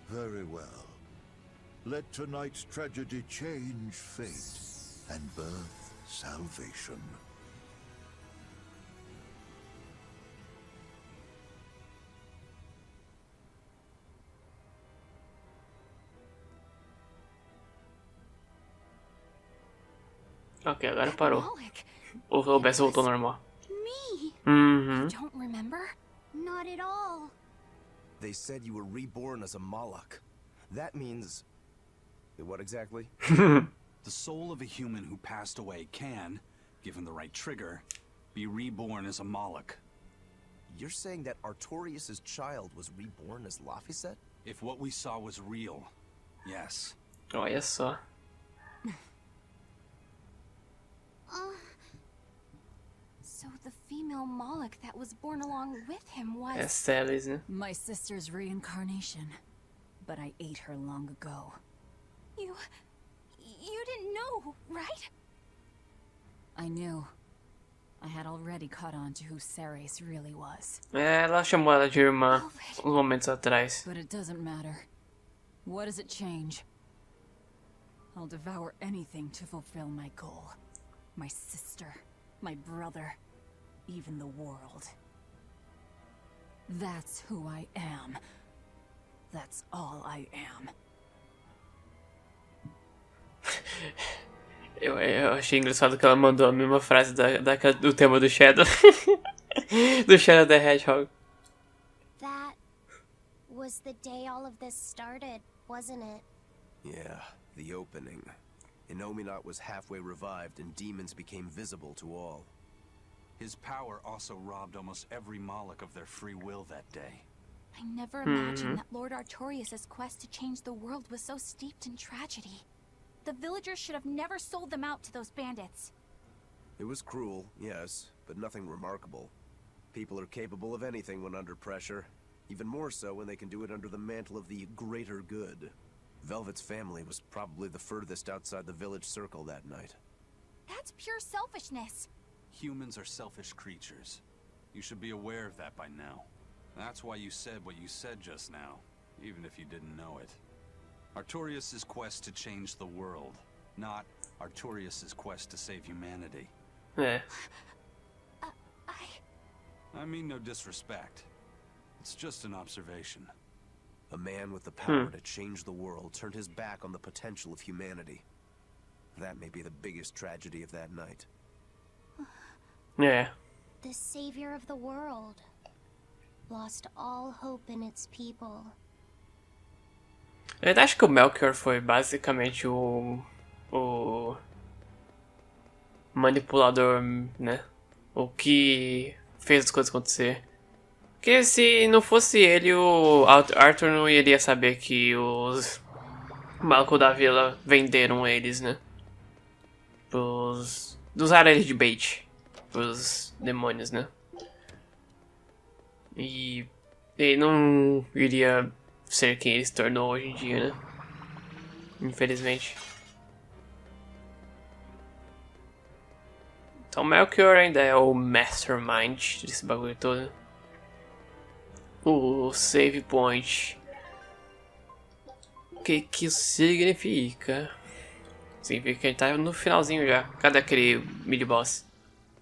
Very well. Let tonight's tragedy change fate and birth salvation. Ok, agora parou. Moloch, O Bess voltou ao normal. Me? Uhum. don't remember? Not at all. They said you were reborn as a Moloch. That means... what exactly? The soul of a human who passed away can, given the right trigger, be reborn as a Moloch. You're saying that Artorius' child was reborn as Laphicet? If what we saw was real, yes. Olha só. So the female Moloch that was born along with him was... É Celes, né? My sister's reincarnation. But I ate her long ago. You didn't know, right? I knew. I had already caught on to who Ceres really was. É, ela chamou ela de irmã uns momentos atrás. But it doesn't matter. What does it change? I'll devour anything to fulfill my goal. My sister, my brother, even the world. That's who I am. That's all I am. Eu achei engraçado que ela mandou a mesma frase do tema do Shadow. Do Shadow the Hedgehog. That was the day all of this started, wasn't it? Yeah, the opening. Innominat was halfway revived and demons became visible to all. His power also robbed almost every Moloch of their free will that day. I never imagined that Lord Artorius' quest to change the world was so steeped in tragedy. The villagers should have never sold them out to those bandits. It was cruel, yes, but nothing remarkable. People are capable of anything when under pressure. Even more so when they can do it under the mantle of the greater good. Velvet's family was probably the furthest outside the village circle that night. That's pure selfishness. Humans are selfish creatures. You should be aware of that by now. That's why you said what you said just now, even if you didn't know it. Artorius' quest to change the world, not Artorius' quest to save humanity. É. I mean no disrespect. It's just an observation. A man with the power to change the world turned his back on the potential of humanity. That may be the biggest tragedy of that night. É. The savior of the world lost all hope in its people. Eu acho que o Melchior foi basicamente o manipulador, né? O que fez as coisas acontecer. Porque se não fosse ele, o Arthur não iria saber que os malucos da vila venderam eles, né? Usaram eles de bait. Pros demônios, né? E ele não iria ser quem ele se tornou hoje em dia, né? Infelizmente. Então Melchior ainda é o mastermind desse bagulho todo. O save point. O que isso significa? Significa que a gente tá no finalzinho já. Cadê aquele mini-boss?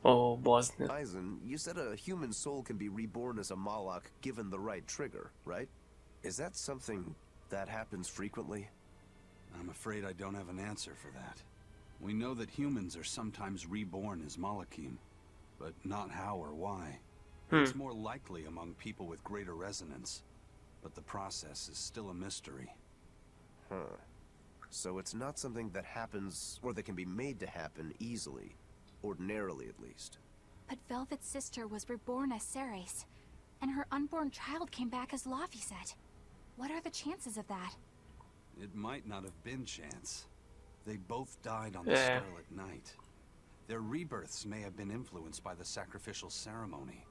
Ou boss, né? Eisen, you said a human soul can be reborn as a Moloch given the right trigger, right? Is that something that happens frequently? I'm afraid I don't have an answer for that. We know that humans are sometimes reborn as Molochim, but not how or why. It's more likely among people with greater resonance, but the process is still a mystery. Huh. So it's not something that happens, or that can be made to happen easily. Ordinarily, at least. But Velvet's sister was reborn as Ceres, and her unborn child came back as Laphicet. What are the chances of that? It might not have been chance. They both died on the Starlit Night. Their rebirths may have been influenced by the sacrificial ceremony.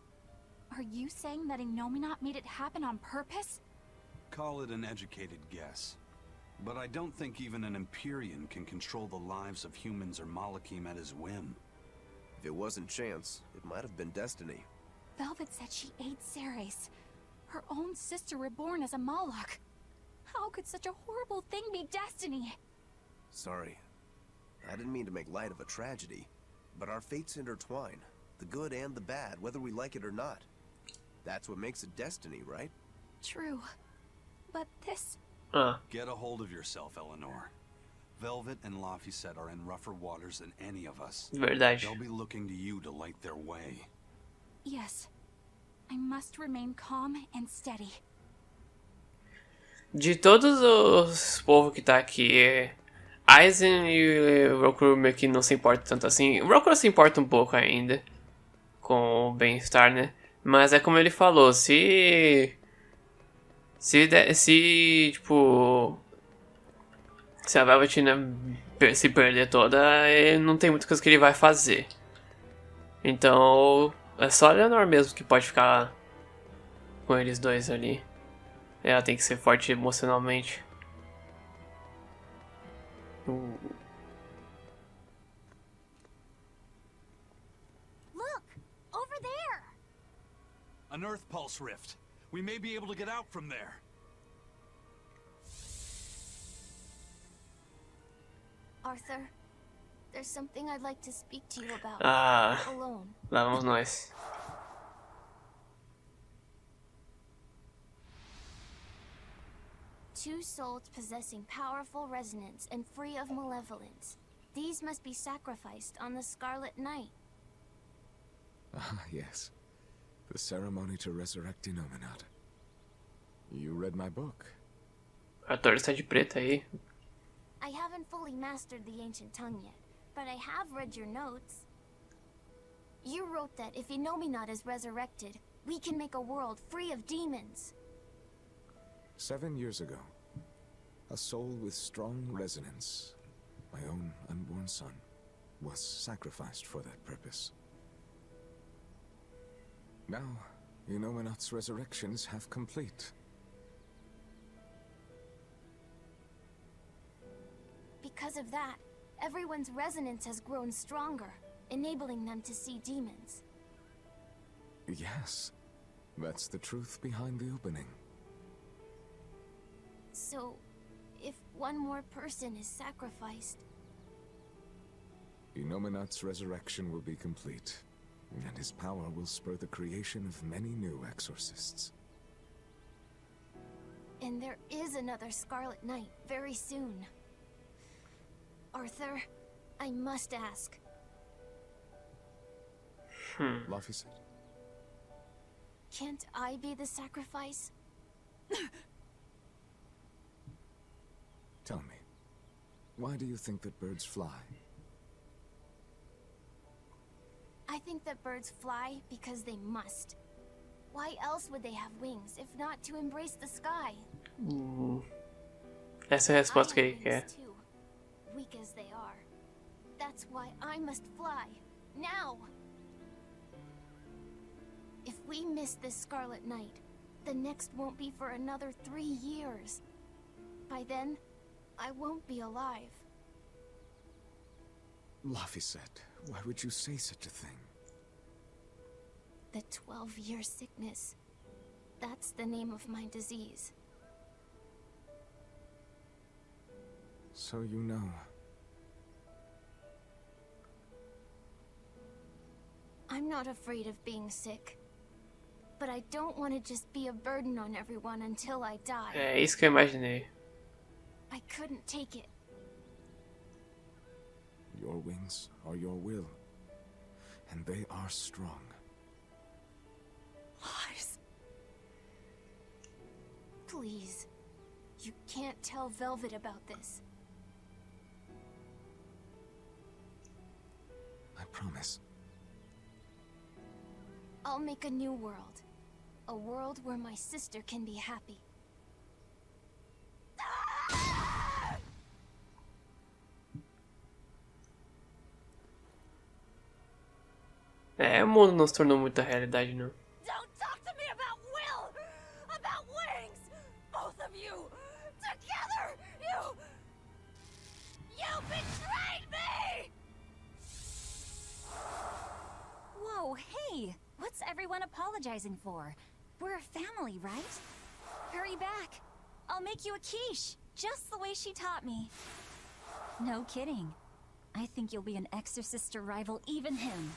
Are you saying that Innominat made it happen on purpose? Call it an educated guess. But I don't think even an Empyrean can control the lives of humans or Malachim at his whim. If it wasn't chance, it might have been destiny. Velvet said she ate Ceres, her own sister reborn as a Malach. How could such a horrible thing be destiny? Sorry. I didn't mean to make light of a tragedy, but our fates intertwine, the good and the bad, whether we like it or not. That's what makes it destiny, right? True. But this... Get a hold of yourself, Eleanor. Velvet and Laphicet are in rougher waters than any of us. Verdade. They'll be looking to you to light their way. Yes. I must remain calm and steady. De todos os povos que tá aqui, Aizen e o Roku meio que não se importam tanto assim. O Roku se importa um pouco ainda com o bem-estar, né? Mas é como ele falou, tipo, se a Velvet, né, se perder toda, não tem muita coisa que ele vai fazer. Então, é só a Eleanor mesmo que pode ficar com eles dois ali. Ela tem que ser forte emocionalmente. Look! Over there! An Earth Pulse rift. We may be able to get out from there. Arthur, there's something I'd like to speak to you about. Alone. Lá vamos nós. Two souls possessing powerful resonance and free of malevolence. These must be sacrificed on the Scarlet Night. Ah, yes. The ceremony to resurrect Innominat. You read my book. A Tor está de preta aí. I haven't fully mastered the ancient tongue yet, but I have read your notes. You wrote that if Innominat is resurrected, we can make a world free of demons. 7 years ago, a soul with strong resonance, my own unborn son, was sacrificed for that purpose. Now, Innominat's resurrection is half complete. Because of that, everyone's resonance has grown stronger, enabling them to see demons. Yes, that's the truth behind the opening. So, if one more person is sacrificed... Innominat's resurrection will be complete, and his power will spur the creation of many new exorcists. And there is another Scarlet Night very soon. Arthur, I must ask. Laphicet? Can't I be the sacrifice? Tell me, why do you think that birds fly? I think that birds fly because they must. Why else would they have wings if not to embrace the sky? Essa é a resposta que I ele have quer. wings too, weak as they are. That's why I must fly, now! If we miss this Scarlet Night, the next won't be for another 3 years. By then, I won't be alive. Laphicet, why would you say such a thing? The 12-year sickness. That's the name of my disease. So you know. I'm not afraid of being sick. But I don't want to just be a burden on everyone until I die. É isso que eu imaginei. I couldn't take it. Your wings are your will, and they are strong. Lars. Please. You can't tell Velvet about this. I promise. I'll make a new world. A world where my sister can be happy. É, o mundo não se tornou muita realidade, não. Don't talk to me about will! About wings! Both of What's everyone apologizing for? We're a family, right? Hurry back. I'll make you a quiche, just the way she taught me. No kidding. I think you'll be an exorcist to rival even him.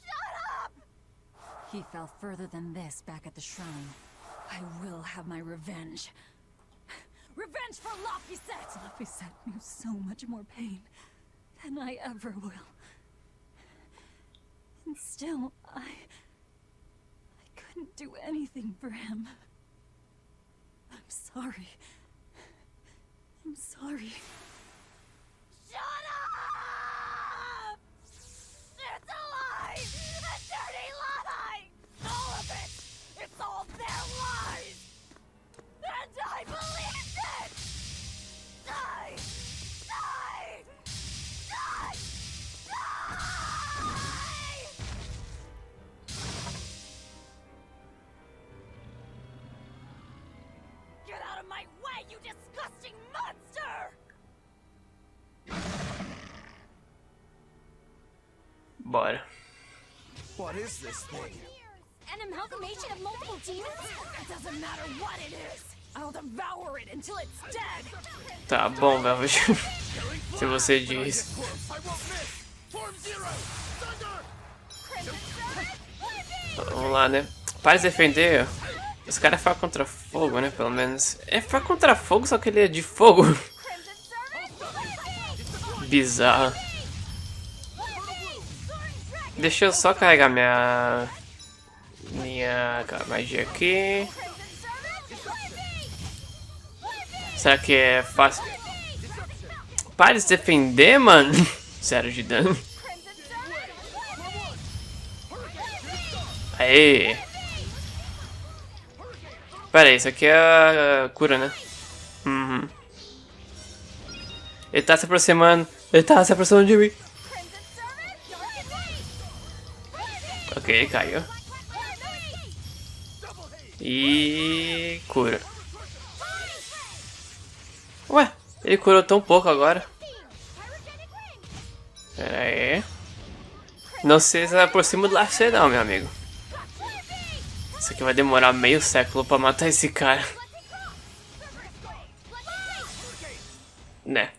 Shut up! He fell further than this back at the shrine. I will have my revenge. Revenge for Laphicet! Laphicet knew so much more pain than I ever will. And still, I couldn't do anything for him. I'm sorry. I'm sorry. Shut up! It's a lie! A dirty lie! All of it! It's all their lies! And I believed it! Die! Die! Die! Die! Get out of my way, you disgusting monster! Bora. What is this thing? An amalgamation of multiple demons? It doesn't matter what it is. I'll devour it until it's dead. Tá bom, Velvet. Se você diz. Vamos lá, né? Para de defender. Esse cara é fraco contra fogo, né? Pelo menos. É fraco contra fogo, só que ele é de fogo. Bizarro. Deixa eu só carregar minha magia aqui. Será que é fácil? Para de se defender, mano. Zero de dano. Aê. Pera aí, isso aqui é a cura, né? Uhum. Ele tá se aproximando. Ele tá se aproximando de mim. Ok, ele caiu. E cura. Ué, ele curou tão pouco agora. Pera aí. Não se aproxima do Laphicet não, meu amigo. Isso aqui vai demorar meio século pra matar esse cara. Né.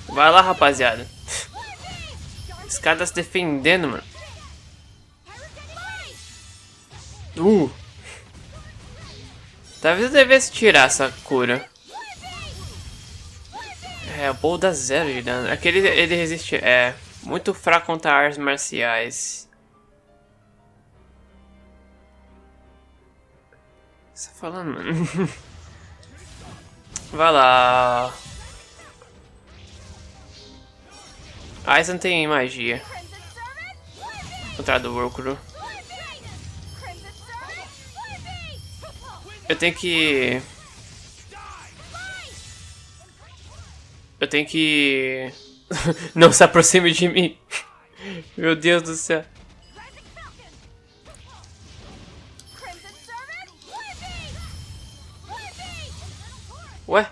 Vai lá, rapaziada. Esse cara tá se defendendo, mano. Talvez eu devesse tirar essa cura. É, o Bowl dá 0 de dano. Aquele ele resiste. É. Muito fraco contra artes marciais. O que você tá falando, mano? Vai lá. Ah, esse não tem magia. Contrário do Workro. Eu tenho que... Não se aproxime de mim. Meu Deus do céu. Ué?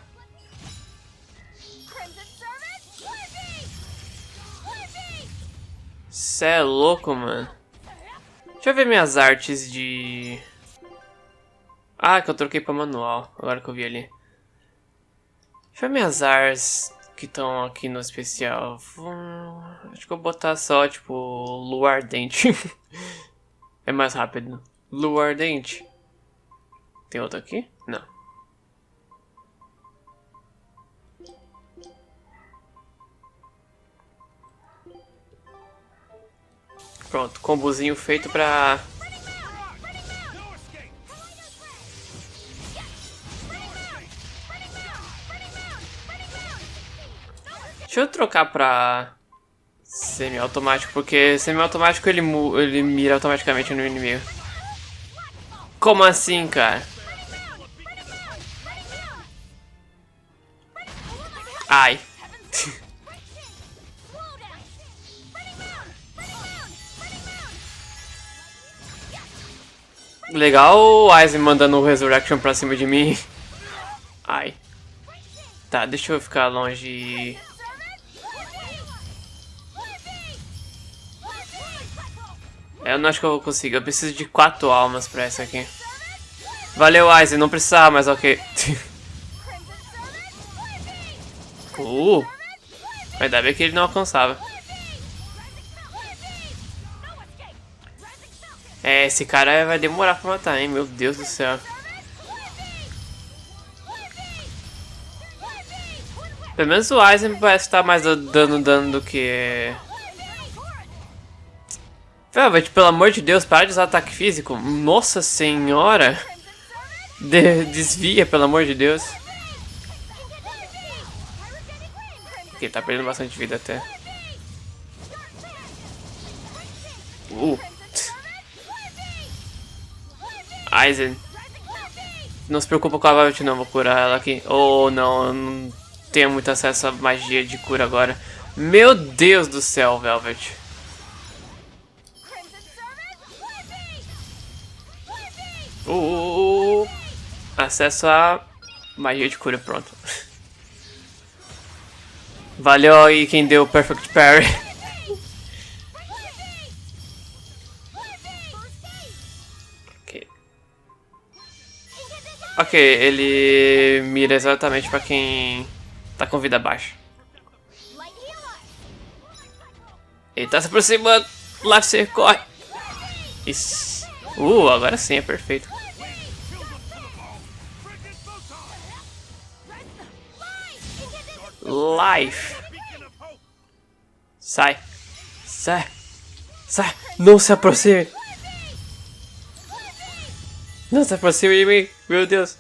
Cê é louco, mano. Deixa eu ver minhas artes de... Ah, que eu troquei pra manual. Agora que eu vi ali. Deixa eu ver minhas artes que estão aqui no especial. Acho que eu vou botar só, tipo, lua ardente. É mais rápido. Lua ardente. Tem outro aqui? Não. Pronto, combozinho feito pra... Deixa eu trocar pra semi-automático, porque semi-automático ele mira automaticamente no inimigo. Como assim, cara? Ai. Legal o Aizen mandando o Resurrection pra cima de mim. Ai. Tá, deixa eu ficar longe Eu não acho que eu vou conseguir. Eu preciso de 4 almas pra essa aqui. Valeu, Aizen. Não precisava, mas ok. Ainda bem que ele não alcançava. É, esse cara vai demorar pra matar, hein? Meu Deus do céu. Pelo menos o Aizen parece estar mais dando dano do que... Velvet, pelo amor de Deus, para de usar ataque físico. Nossa senhora. Desvia, pelo amor de Deus. Ok, tá perdendo bastante vida até. Aizen. Não se preocupa com a Velvet não, vou curar ela aqui. Oh não, eu não tenho muito acesso à magia de cura agora. Meu Deus do céu, Velvet. Acesso a magia de cura, pronto. Valeu aí quem deu o Perfect Parry. Ok, ele mira exatamente pra quem tá com vida baixa. Ele tá se aproximando. Lá você corre. Isso. Agora sim é perfeito. Life. Sai. Sai. Sai. Não se aproxime. Não se aproxime de mim. Meu Deus.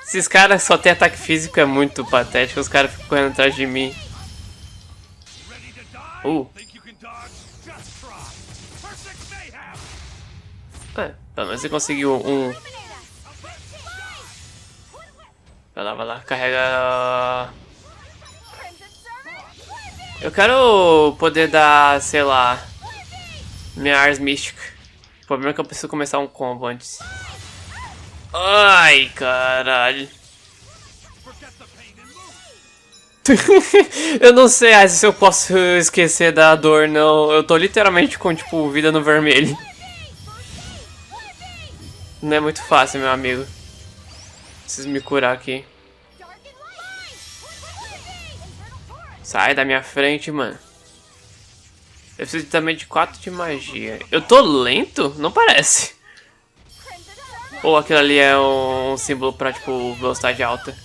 Esses caras só tem ataque físico, é muito patético. Os caras ficam correndo atrás de mim. Pelo menos você conseguiu um. Vai lá, carrega. Eu quero poder dar, sei lá, minha Ars Mística. O problema é que eu preciso começar um combo antes. Ai, caralho. Eu não sei se eu posso esquecer da dor, não. Eu tô literalmente com, tipo, vida no vermelho. Não é muito fácil, meu amigo. Preciso me curar aqui. Sai da minha frente, mano. Eu preciso também de 4 de magia. Eu tô lento? Não parece. Ou aquilo ali é um símbolo pra, tipo, velocidade alta.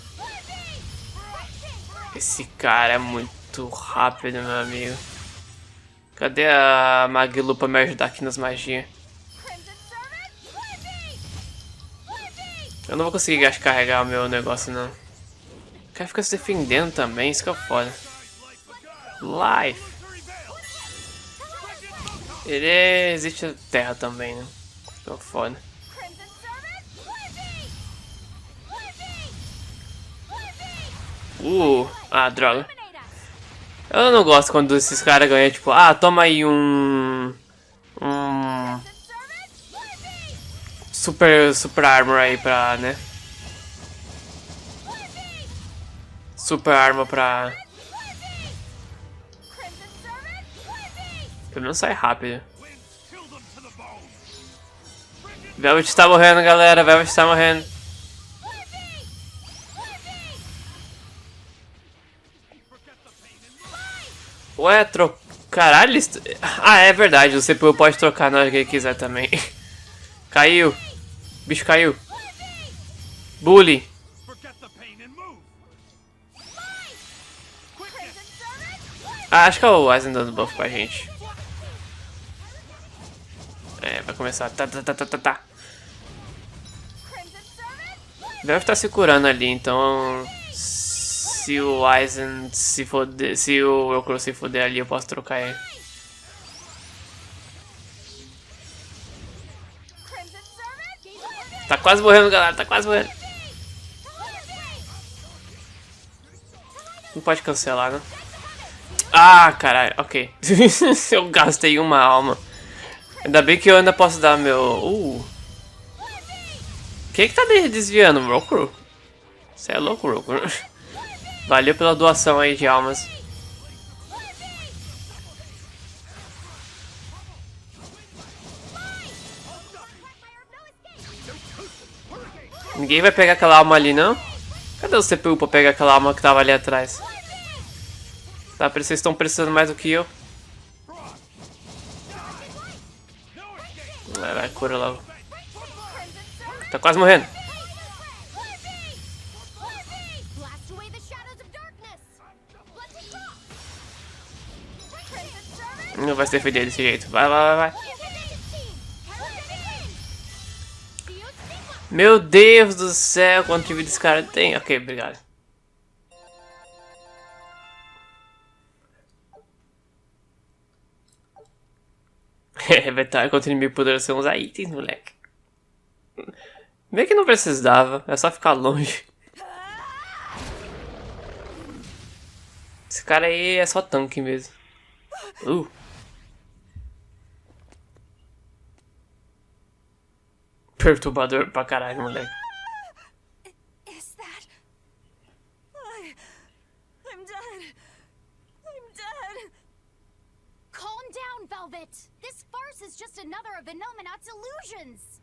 Esse cara é muito rápido, meu amigo. Cadê a Magilu pra me ajudar aqui nas magias? Eu não vou conseguir carregar o meu negócio, não. O cara fica se defendendo também, isso que é foda. Life. Ele existe a terra também, né? Isso é foda. Droga. Eu não gosto quando esses caras ganham, tipo, toma aí Super armor aí pra, né? Super arma pra... Pelo menos sai rápido. Velvet tá morrendo, galera. Velvet tá morrendo. Ué, caralho. É verdade. O CPU pode trocar na hora que ele quiser também. Caiu. O bicho caiu. Bully. Acho que é o Aizen dando buff pra gente. Vai começar. Tá. Deve estar se curando ali, então... Se o Aizen se foder... Se o Yokoro se foder ali, eu posso trocar ele. Tá quase morrendo, galera. Tá quase morrendo. Não pode cancelar, né? Caralho. Ok. Eu gastei uma alma. Ainda bem que eu ainda posso dar meu... Quem é que tá desviando? O Roku? Você é louco, Roku. Valeu pela doação aí de almas. Ninguém vai pegar aquela alma ali, não? Cadê o CPU pra pegar aquela alma que tava ali atrás? Tá, vocês estão precisando mais do que eu. Vai, cura logo. Tá quase morrendo. Não vai se defender desse jeito. Vai. Meu Deus do céu, quanto de vida esse cara tem? Ok, obrigado. Inventário contra inimigo poderoso são usar itens, moleque. Meio que não precisava, é só ficar longe. Esse cara aí é só tanque mesmo. Perturbador pra caralho, moleque. Is that... I'm dead. I'm dead. Calm down, Velvet! This farce is just another of Inominat's illusions!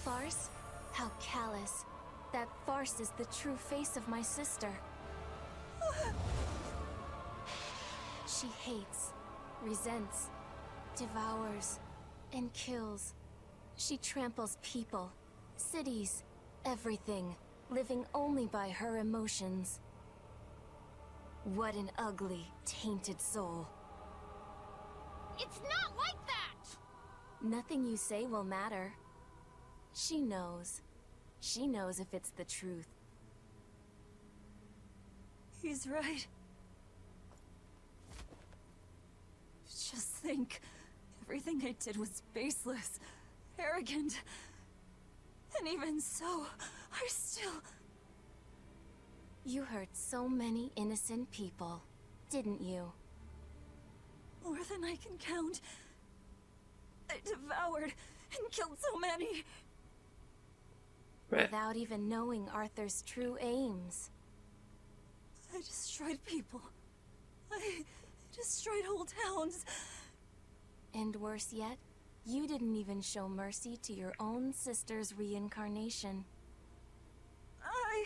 Farce? How callous. That farce is the true face of my sister. She hates, resents, devours, and kills. She tramples people, cities, everything, living only by her emotions. What an ugly, tainted soul. It's not like that! Nothing you say will matter. She knows. She knows if it's the truth. He's right. Just think. Everything I did was baseless, arrogant. And even so, I still... You hurt so many innocent people, didn't you? More than I can count. I devoured and killed so many. Without even knowing Arthur's true aims. I destroyed people. I destroyed whole towns. And worse yet, you didn't even show mercy to your own sister's reincarnation. I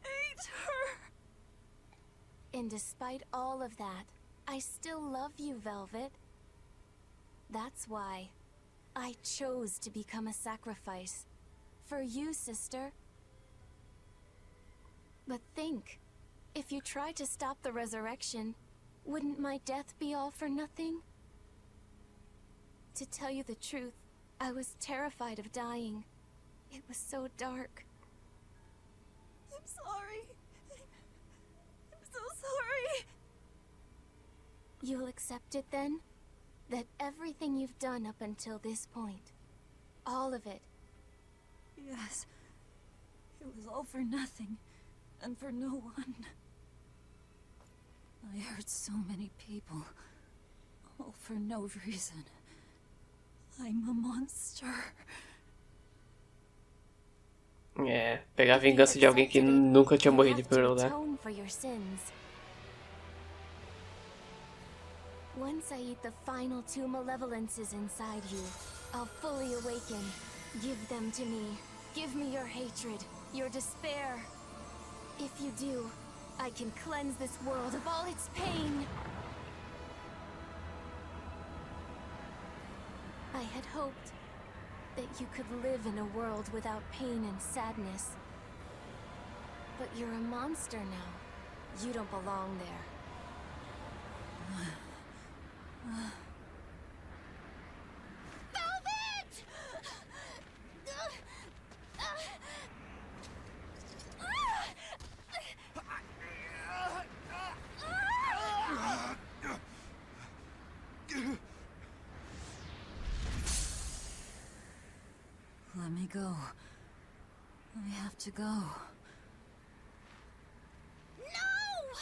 ate her. And despite all of that, I still love you, Velvet. That's why I chose to become a sacrifice. For you, sister. But think, if you try to stop the resurrection, wouldn't my death be all for nothing? To tell you the truth, I was terrified of dying. It was so dark. I'm sorry. I'm so sorry. You'll accept it then? That everything you've done up until this point, all of it, Yes. It was all for nothing, and for no one. I hurt so many people, all for no reason. I'm a monster. É, pegar a vingança de alguém que nunca tinha morrido em primeiro lugar. Once I eat the final two malevolences inside you, I'll fully awaken. Give them to me. Give me your hatred, your despair. If you do, I can cleanse this world of all its pain. I had hoped that you could live in a world without pain and sadness. But you're a monster now. You don't belong there. Velvet! Let me go. I have to go. No!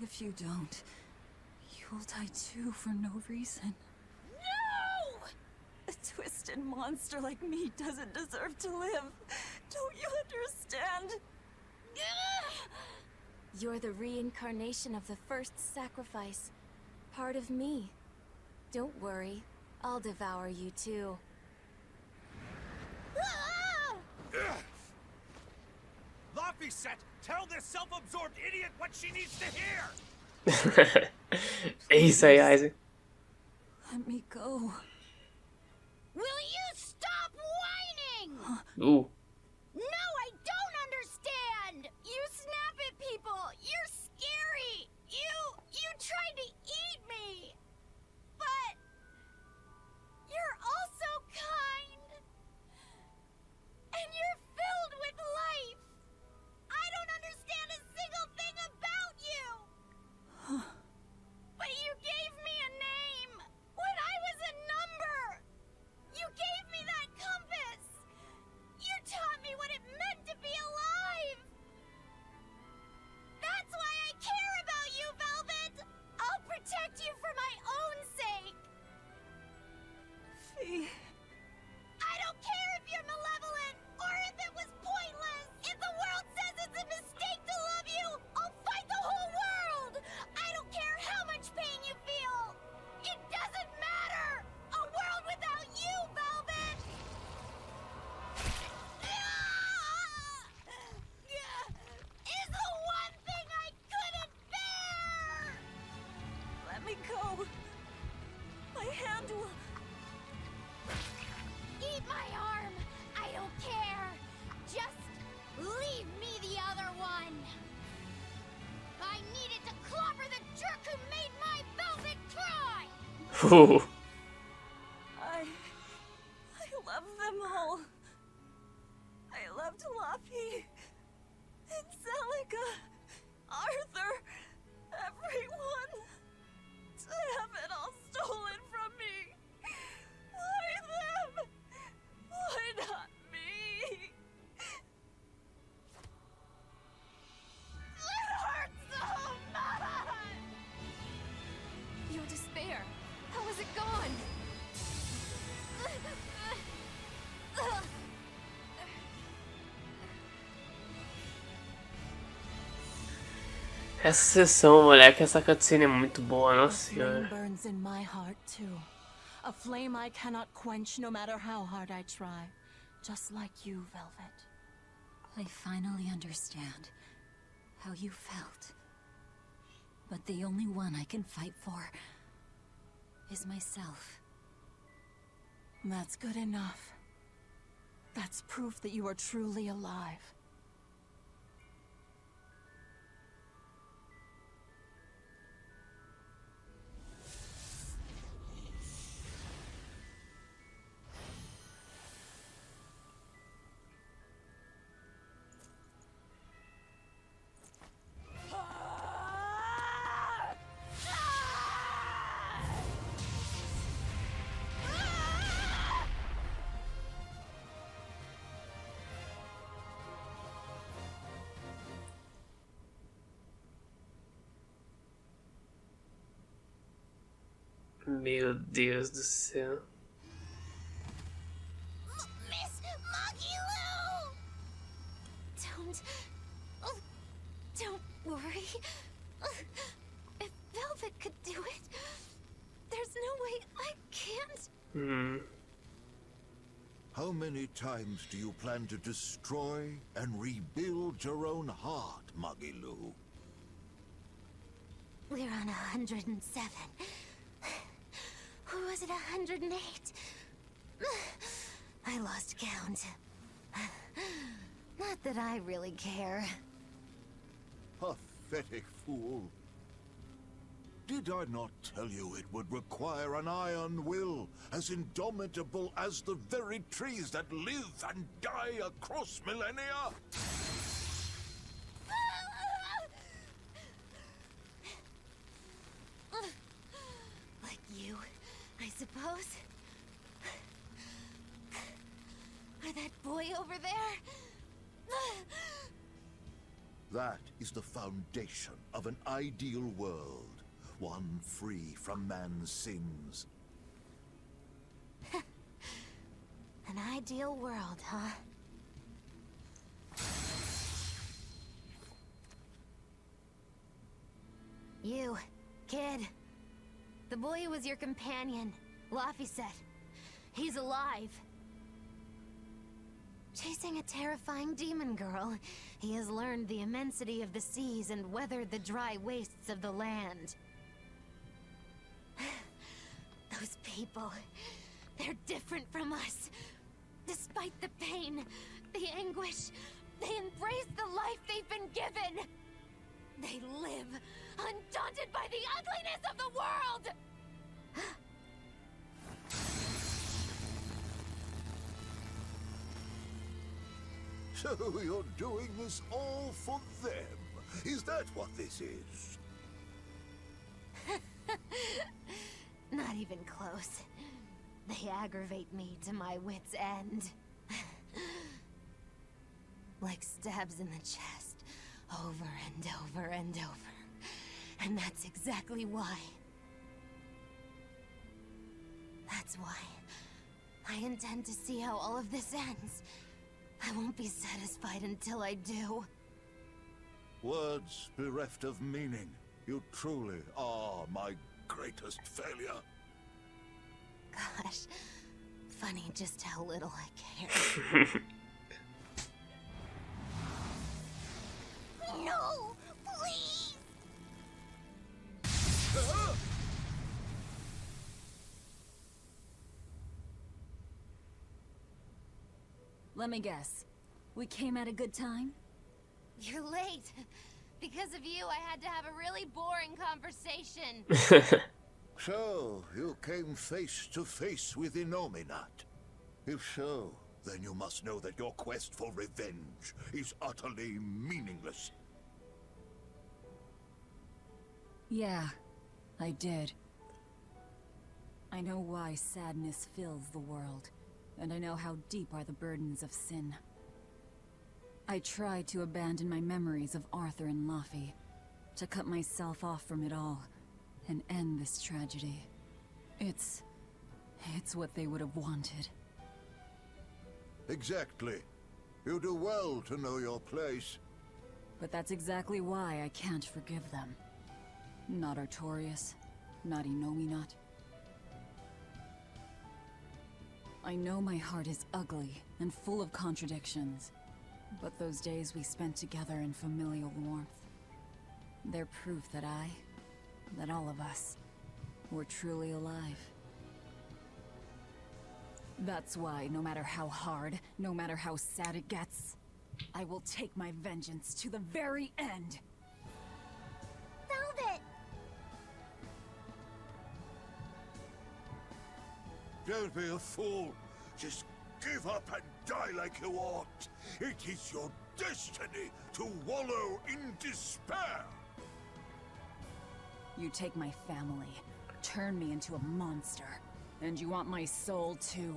If you don't, you'll die too for no reason. No! A twisted monster like me doesn't deserve to live. Don't you understand? You're the reincarnation of the first sacrifice. Part of me. Don't worry, I'll devour you too. Laphicet, tell this self-absorbed idiot what she needs to hear! É isso aí, Isaac. Let me go. Will you stop whining? Uh. No, I don't understand! You snap at people! You're scary! You tried to eat me! But you're also kind! And you're filled with life! I don't understand a single thing about you! But you gave me a name! When I was a number! You gave me that compass! You taught me what it meant to be alive! That's why I care about you, Velvet! I'll protect you for my own sake! Fee. I don't care if you're malevolent, or if it was pointless! If the world says it's a mistake to love you, I'll fight the whole world! I don't care how much pain you feel! It doesn't matter! A world without you, Velvet! Is the one thing I couldn't bear! Let me go. My hand will... Eat my arm! I don't care! Just leave me the other one! I needed to clobber the jerk who made my Velvet cry! Uh. I love them all. I loved Laphie and Celica, Arthur, everyone. To have it all stolen from me. Why them? Why not me? It hurts so much! Your despair. How is it gone? Essa sessão, moleque, essa cutscene é muito boa, nossa Flame senhora. burns in my heart too. A flame I cannot quench no matter how hard I try. Just like you, Velvet. I finally understand how you felt. But the only one I can fight for is myself. That's good enough. That's proof that you are truly alive. Meu Deus do céu. Miss Maggie-Lou! Don't worry. If Velvet could do it, there's no way I can't. How many times do you plan to destroy and rebuild your own heart, Maggie-Lou? We're on 107. Or was it 108? I lost count. Not that I really care. Pathetic fool. Did I not tell you it would require an iron will, as indomitable as the very trees that live and die across millennia? Like you, I suppose. Or that boy over there. That is the foundation of an ideal world. One free from man's sins. An ideal world, huh? You, kid. The boy who was your companion, Laphicet. He's alive. Chasing a terrifying demon girl, he has learned the immensity of the seas and weathered the dry wastes of the land. Those people, they're different from us. Despite the pain, the anguish, they embrace the life they've been given. They live, undaunted by the ugliness of the world! So you're doing this all for them? Is that what this is? Not even close. They aggravate me to my wit's end. Like stabs in the chest, over and over and over. And that's exactly why. That's why I intend to see how all of this ends. I won't be satisfied until I do. Words bereft of meaning. You truly are my greatest failure. Gosh, funny just how little I care. No, please! Let me guess. We came at a good time? You're late. Because of you, I had to have a really boring conversation. So, you came face to face with Innominat. If so, then you must know that your quest for revenge is utterly meaningless. Yeah, I did. I know why sadness fills the world, and I know how deep are the burdens of sin. I tried to abandon my memories of Arthur and Laffy, to cut myself off from it all, and end this tragedy. It's what they would have wanted. Exactly. You do well to know your place. But that's exactly why I can't forgive them. Not Artorias, not Innominat. I know my heart is ugly and full of contradictions, but those days we spent together in familial warmth, they're proof that all of us, were truly alive. That's why, no matter how hard, no matter how sad it gets, I will take my vengeance to the very end. Velvet! Don't be a fool. Just give up and die like you ought. It is your destiny to wallow in despair. You take my family, turn me into a monster, and you want my soul too?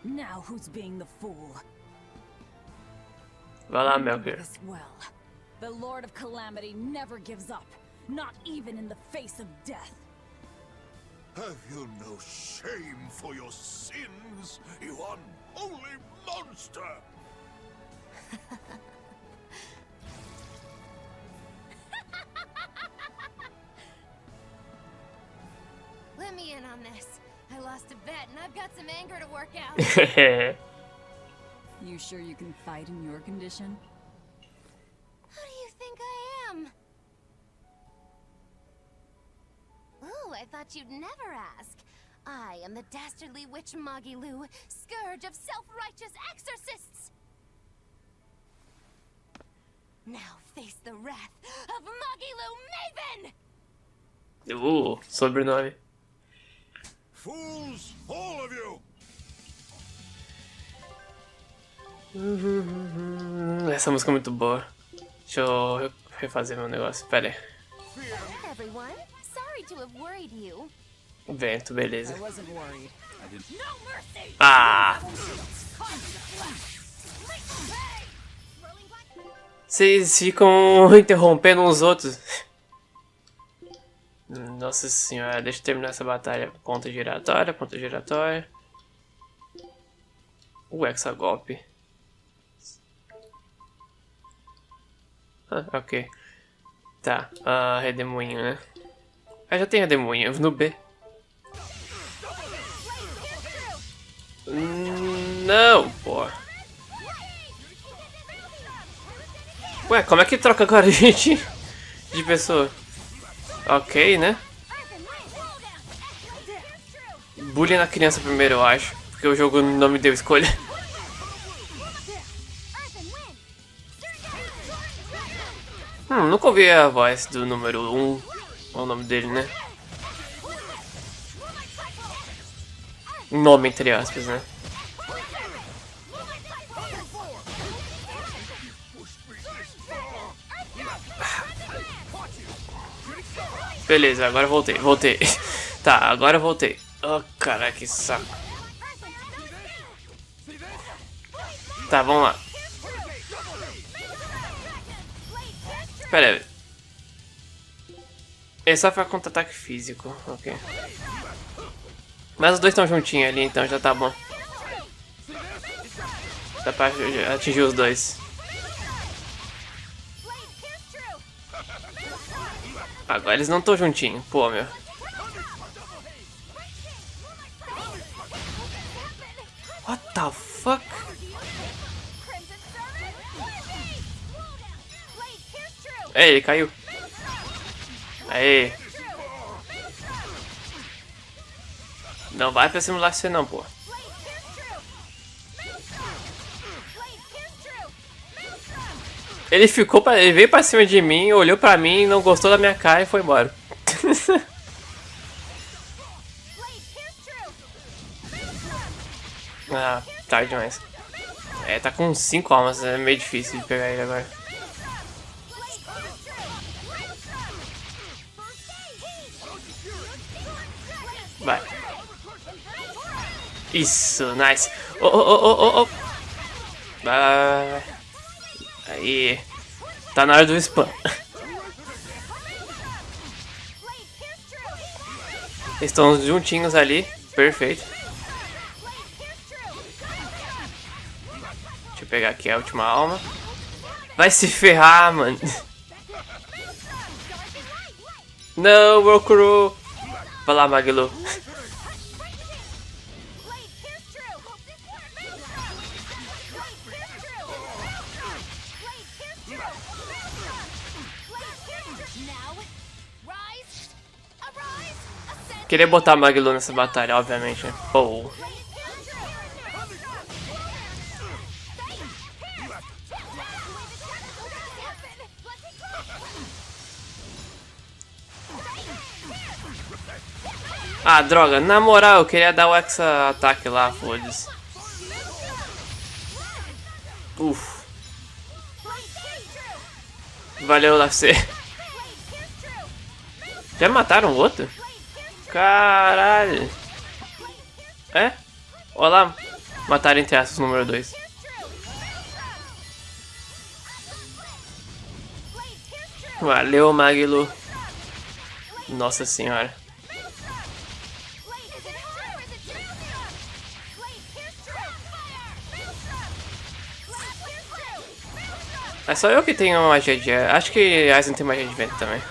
Now who's being the fool? Vai lá, Remember Melchior. this well. The Lord of Calamity never gives up, not even in the face of death. Have you no shame for your sins, you unholy monster? Let me in on this. I lost a bet and I've got some anger to work out. You sure you can fight in your condition? Who do you think I am? Ooh, I thought you'd never ask. I am the dastardly witch Magilu, scourge of self-righteous exorcists. Now face the wrath of Magilu Maven! Sobrenome. Fools, all of you! Essa música é muito boa. Deixa eu refazer meu negócio. Pera aí. Hey everyone, sorry to have worried you. Vento, beleza. I wasn't worried. No mercy! Ah! Vocês ficam interrompendo uns outros. Nossa senhora, deixa eu terminar essa batalha. Ponta giratória, ponta giratória. O hexagolpe. Ah, ok. Tá, redemoinho, né? Ah, já tem redemoinho, no B. Não, pô. Ué, como é que troca agora de pessoa? Ok, né? Bullying na criança primeiro, eu acho. Porque o jogo não me deu escolha. Nunca ouvi a voz do número 1. É o nome dele, né? Nome entre aspas, né? Beleza, agora voltei. Tá, agora eu voltei. Oh, caraca, que saco. Tá, vamos lá. Pera aí. Ele só faz contra-ataque físico, ok. Mas os dois estão juntinhos ali, então já tá bom. Dá pra atingir os dois. Agora eles não estão juntinhos, pô, meu. What the fuck? Ei, ele caiu. Aê. Não vai pra cima lá você não, pô. Ele veio pra cima de mim, olhou pra mim, não gostou da minha cara e foi embora. Ah, tarde demais. É, tá com 5 almas, é meio difícil de pegar ele agora. Vai. Isso, nice. Oh. Vai. Aí. Tá na hora do spam. Estão juntinhos ali. Perfeito. Deixa eu pegar aqui a última alma. Vai se ferrar, mano. Não, Rokuro. Vai lá, Maglu. Queria botar Maglu nessa batalha, obviamente, né? Oh. Ah, droga, na moral, eu queria dar o Hexa ataque lá, foda-se. Uff. Valeu, Lafse. Já mataram o outro? Caralho. É? Olha lá. Mataram entre aspas o número 2. Valeu, Maglu. Nossa senhora. É só eu que tenho magia de... Acho que Aizen tem magia de vento também.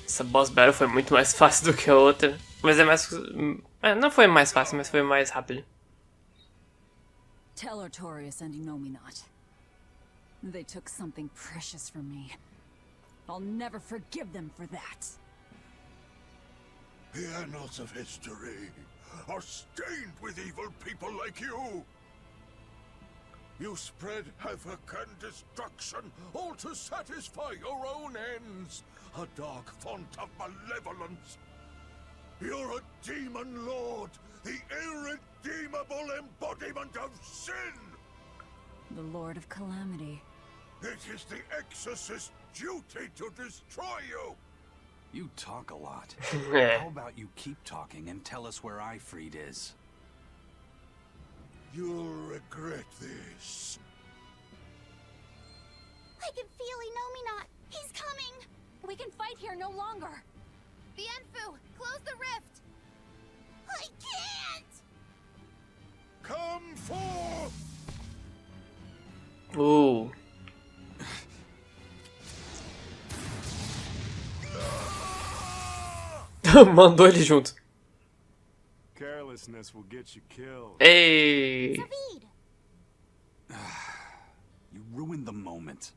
Essa boss battle foi muito mais fácil do que a outra. Mas é mais... não foi mais fácil, mas foi mais rápido. Tell Artorias and Inominat. They took something precious from me. I'll never forgive them for that. The annals of history are stained with evil people like you. You spread havoc and destruction, all to satisfy your own ends. A dark font of malevolence. You're a demon lord, the irredeemable embodiment of sin. The Lord of Calamity. It is the Exorcist's duty to destroy you. You talk a lot. How about you keep talking and tell us where Ifrit is? You'll regret this. I can feel Inominat. He's coming. We can fight here no longer. Bienfu, close the rift. I can't. Come forth. Mandou ele junto. Carelessness will get you killed. Ei! Savid! You ruined the moment.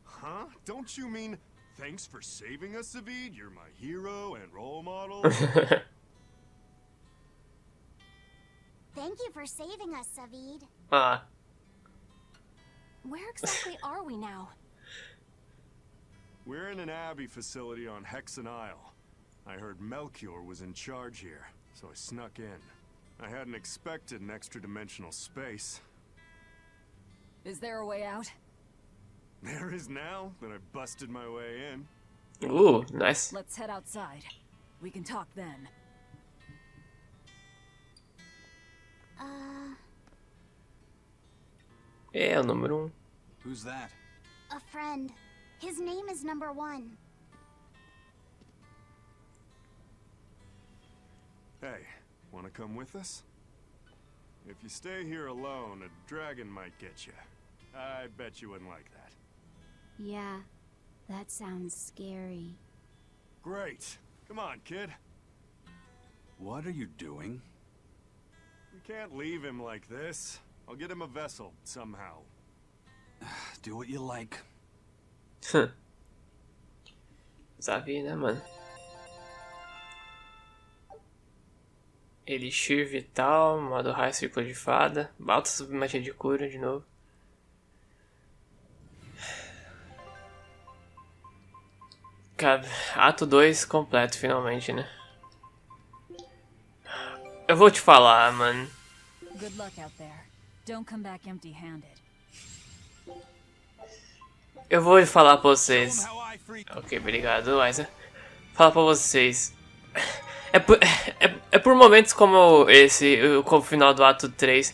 Huh? Don't you mean thanks for saving us, Savid? You're my hero and role model. Thank you for saving us, Savid. Ah, Where exactly are we now? We're in an Abbey facility on Hexen Isle. I heard Melchior was in charge here, so I snuck in. I hadn't expected an extra-dimensional space. Is there a way out? There is now that I busted my way in. ooh, nice. Let's head outside. We can talk then. É o número 1. Who's that? A friend. His name is number 1. Hey, wanna come with us? If you stay here alone, a dragon might get you. I bet you wouldn't like that. Yeah, that sounds scary. Great. Come on, kid. What are you doing? We can't leave him like this. I'll get him a vessel, somehow. Do what you like. Sabia, né, mano? Elixir vital, modo raio círculo de fada, alta submagia de cura de novo. Cara, ato 2 completo finalmente, né? Eu vou te falar, mano. Good luck out there. Don't come back empty-handed. Eu vou falar pra vocês. Ok, obrigado, Liza. Falar pra vocês. É por momentos como esse, como o final do ato 3,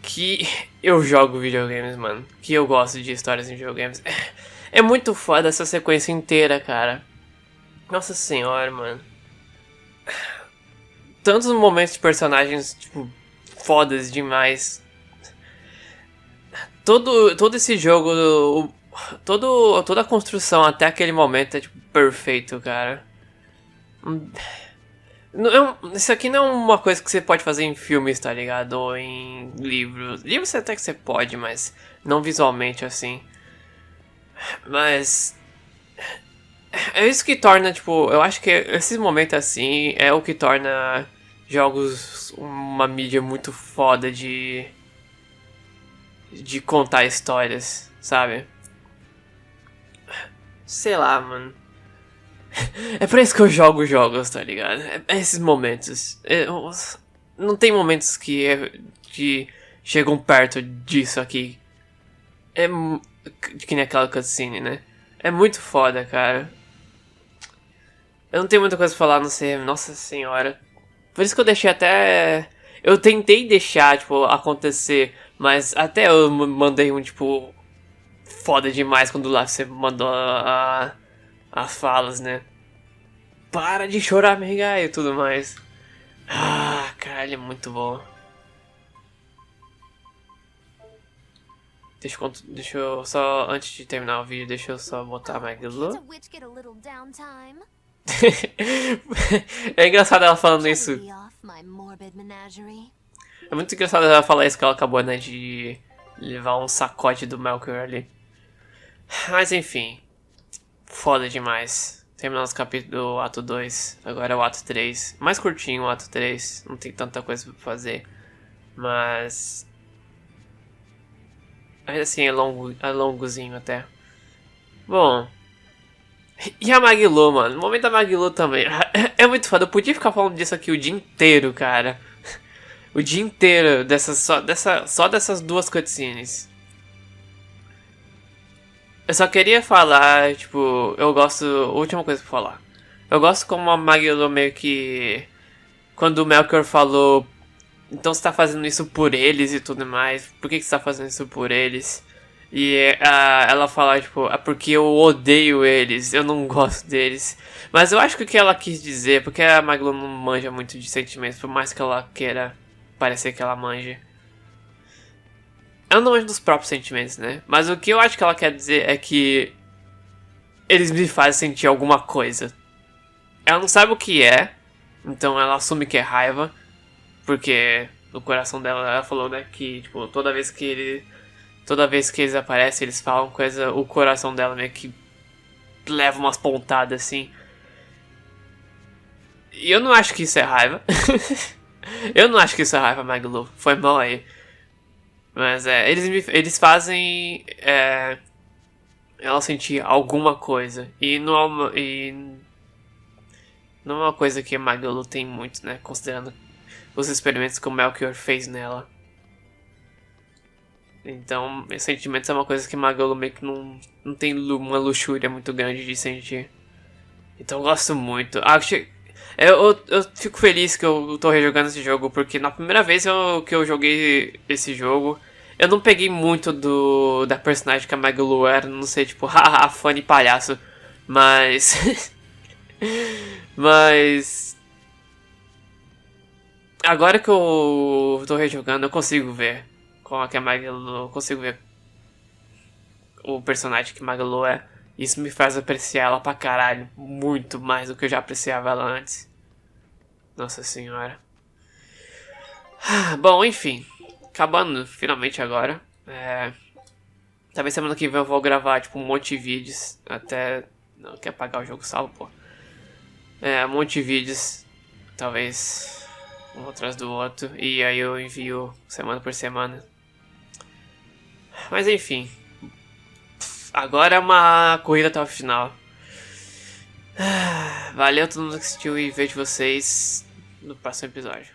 que eu jogo videogames, mano. Que eu gosto de histórias em videogames. É muito foda essa sequência inteira, cara. Nossa senhora, mano. Tantos momentos de personagens, tipo, fodas demais. Todo esse jogo, toda a construção até aquele momento é, tipo, perfeito, cara. Isso aqui não é uma coisa que você pode fazer em filmes, tá ligado? Ou em livros. Livros até que você pode, mas não visualmente, assim. Mas é isso que torna, tipo, eu acho que esse momento assim é o que torna jogos uma mídia muito foda de contar histórias, sabe? Sei lá, mano. É por isso que eu jogo jogos, tá ligado? É esses momentos. Não tem momentos que chegam perto disso aqui. Que nem aquela cutscene, né? É muito foda, cara. Eu não tenho muita coisa pra falar, não sei. Nossa senhora. Por isso que eu deixei até... Eu tentei deixar, tipo, acontecer. Mas até eu mandei um, tipo... Foda demais quando lá você mandou as falas, né? Para de chorar, amiga, e tudo mais. Ah, caralho, é muito bom. Deixa eu só, antes de terminar o vídeo, deixa eu só botar a Maglu. É engraçado ela falando isso. É muito engraçado ela falar isso, que ela acabou, né, de levar um sacode do Melchior ali. Mas enfim, foda demais. Terminamos o capítulo do ato 2, agora é o ato 3. Mais curtinho o ato 3, não tem tanta coisa pra fazer. Mas... ainda assim é longozinho até. Bom... E a Maglu, mano, o momento da Maglu também. É muito foda, eu podia ficar falando disso aqui o dia inteiro, cara. O dia inteiro, só dessas duas cutscenes. Eu só queria falar, tipo, eu gosto... Última coisa pra falar. Eu gosto como a Maglu meio que... Quando o Melchior falou... Então você tá fazendo isso por eles e tudo mais. Por que você tá fazendo isso por eles? E ela fala, tipo... É porque eu odeio eles. Eu não gosto deles. Mas eu acho que o que ela quis dizer... Porque a Maglu não manja muito de sentimentos. Por mais que ela queira parecer que ela manja. Ela não manja dos próprios sentimentos, né? Mas o que eu acho que ela quer dizer é que... Eles me fazem sentir alguma coisa. Ela não sabe o que é. Então ela assume que é raiva. Porque no coração dela, ela falou, né, que tipo, toda vez que eles aparecem, eles falam coisa, o coração dela meio que leva umas pontadas assim. E eu não acho que isso é raiva. Eu não acho que isso é raiva, Magalu. Foi mal aí. Mas eles fazem ela sentir alguma coisa. E não é uma coisa que a Magalu tem muito, né? Considerando os experimentos que o Melchior fez nela. Então, sentimentos é uma coisa que Magalu meio que não tem uma luxúria muito grande de sentir. Então eu gosto muito. Eu fico feliz que eu tô rejogando esse jogo, porque na primeira vez que eu joguei esse jogo, eu não peguei muito da personagem que a Magalu era, não sei, tipo, haha, fã de palhaço. Mas... Mas... Agora que eu tô rejogando, eu consigo ver como que a Magalu... Eu consigo ver o personagem que a Magalu é. Isso me faz apreciar ela pra caralho. Muito mais do que eu já apreciava ela antes. Nossa senhora. Bom, enfim. Acabando finalmente agora. Talvez semana que vem eu vou gravar tipo um monte de vídeos. Até... Não quer pagar o jogo salvo, pô. Um monte de vídeos. Talvez um atrás do outro. E aí eu envio semana por semana. Mas enfim. Agora é uma corrida até o final. Valeu a todo mundo que assistiu e vejo vocês no próximo episódio.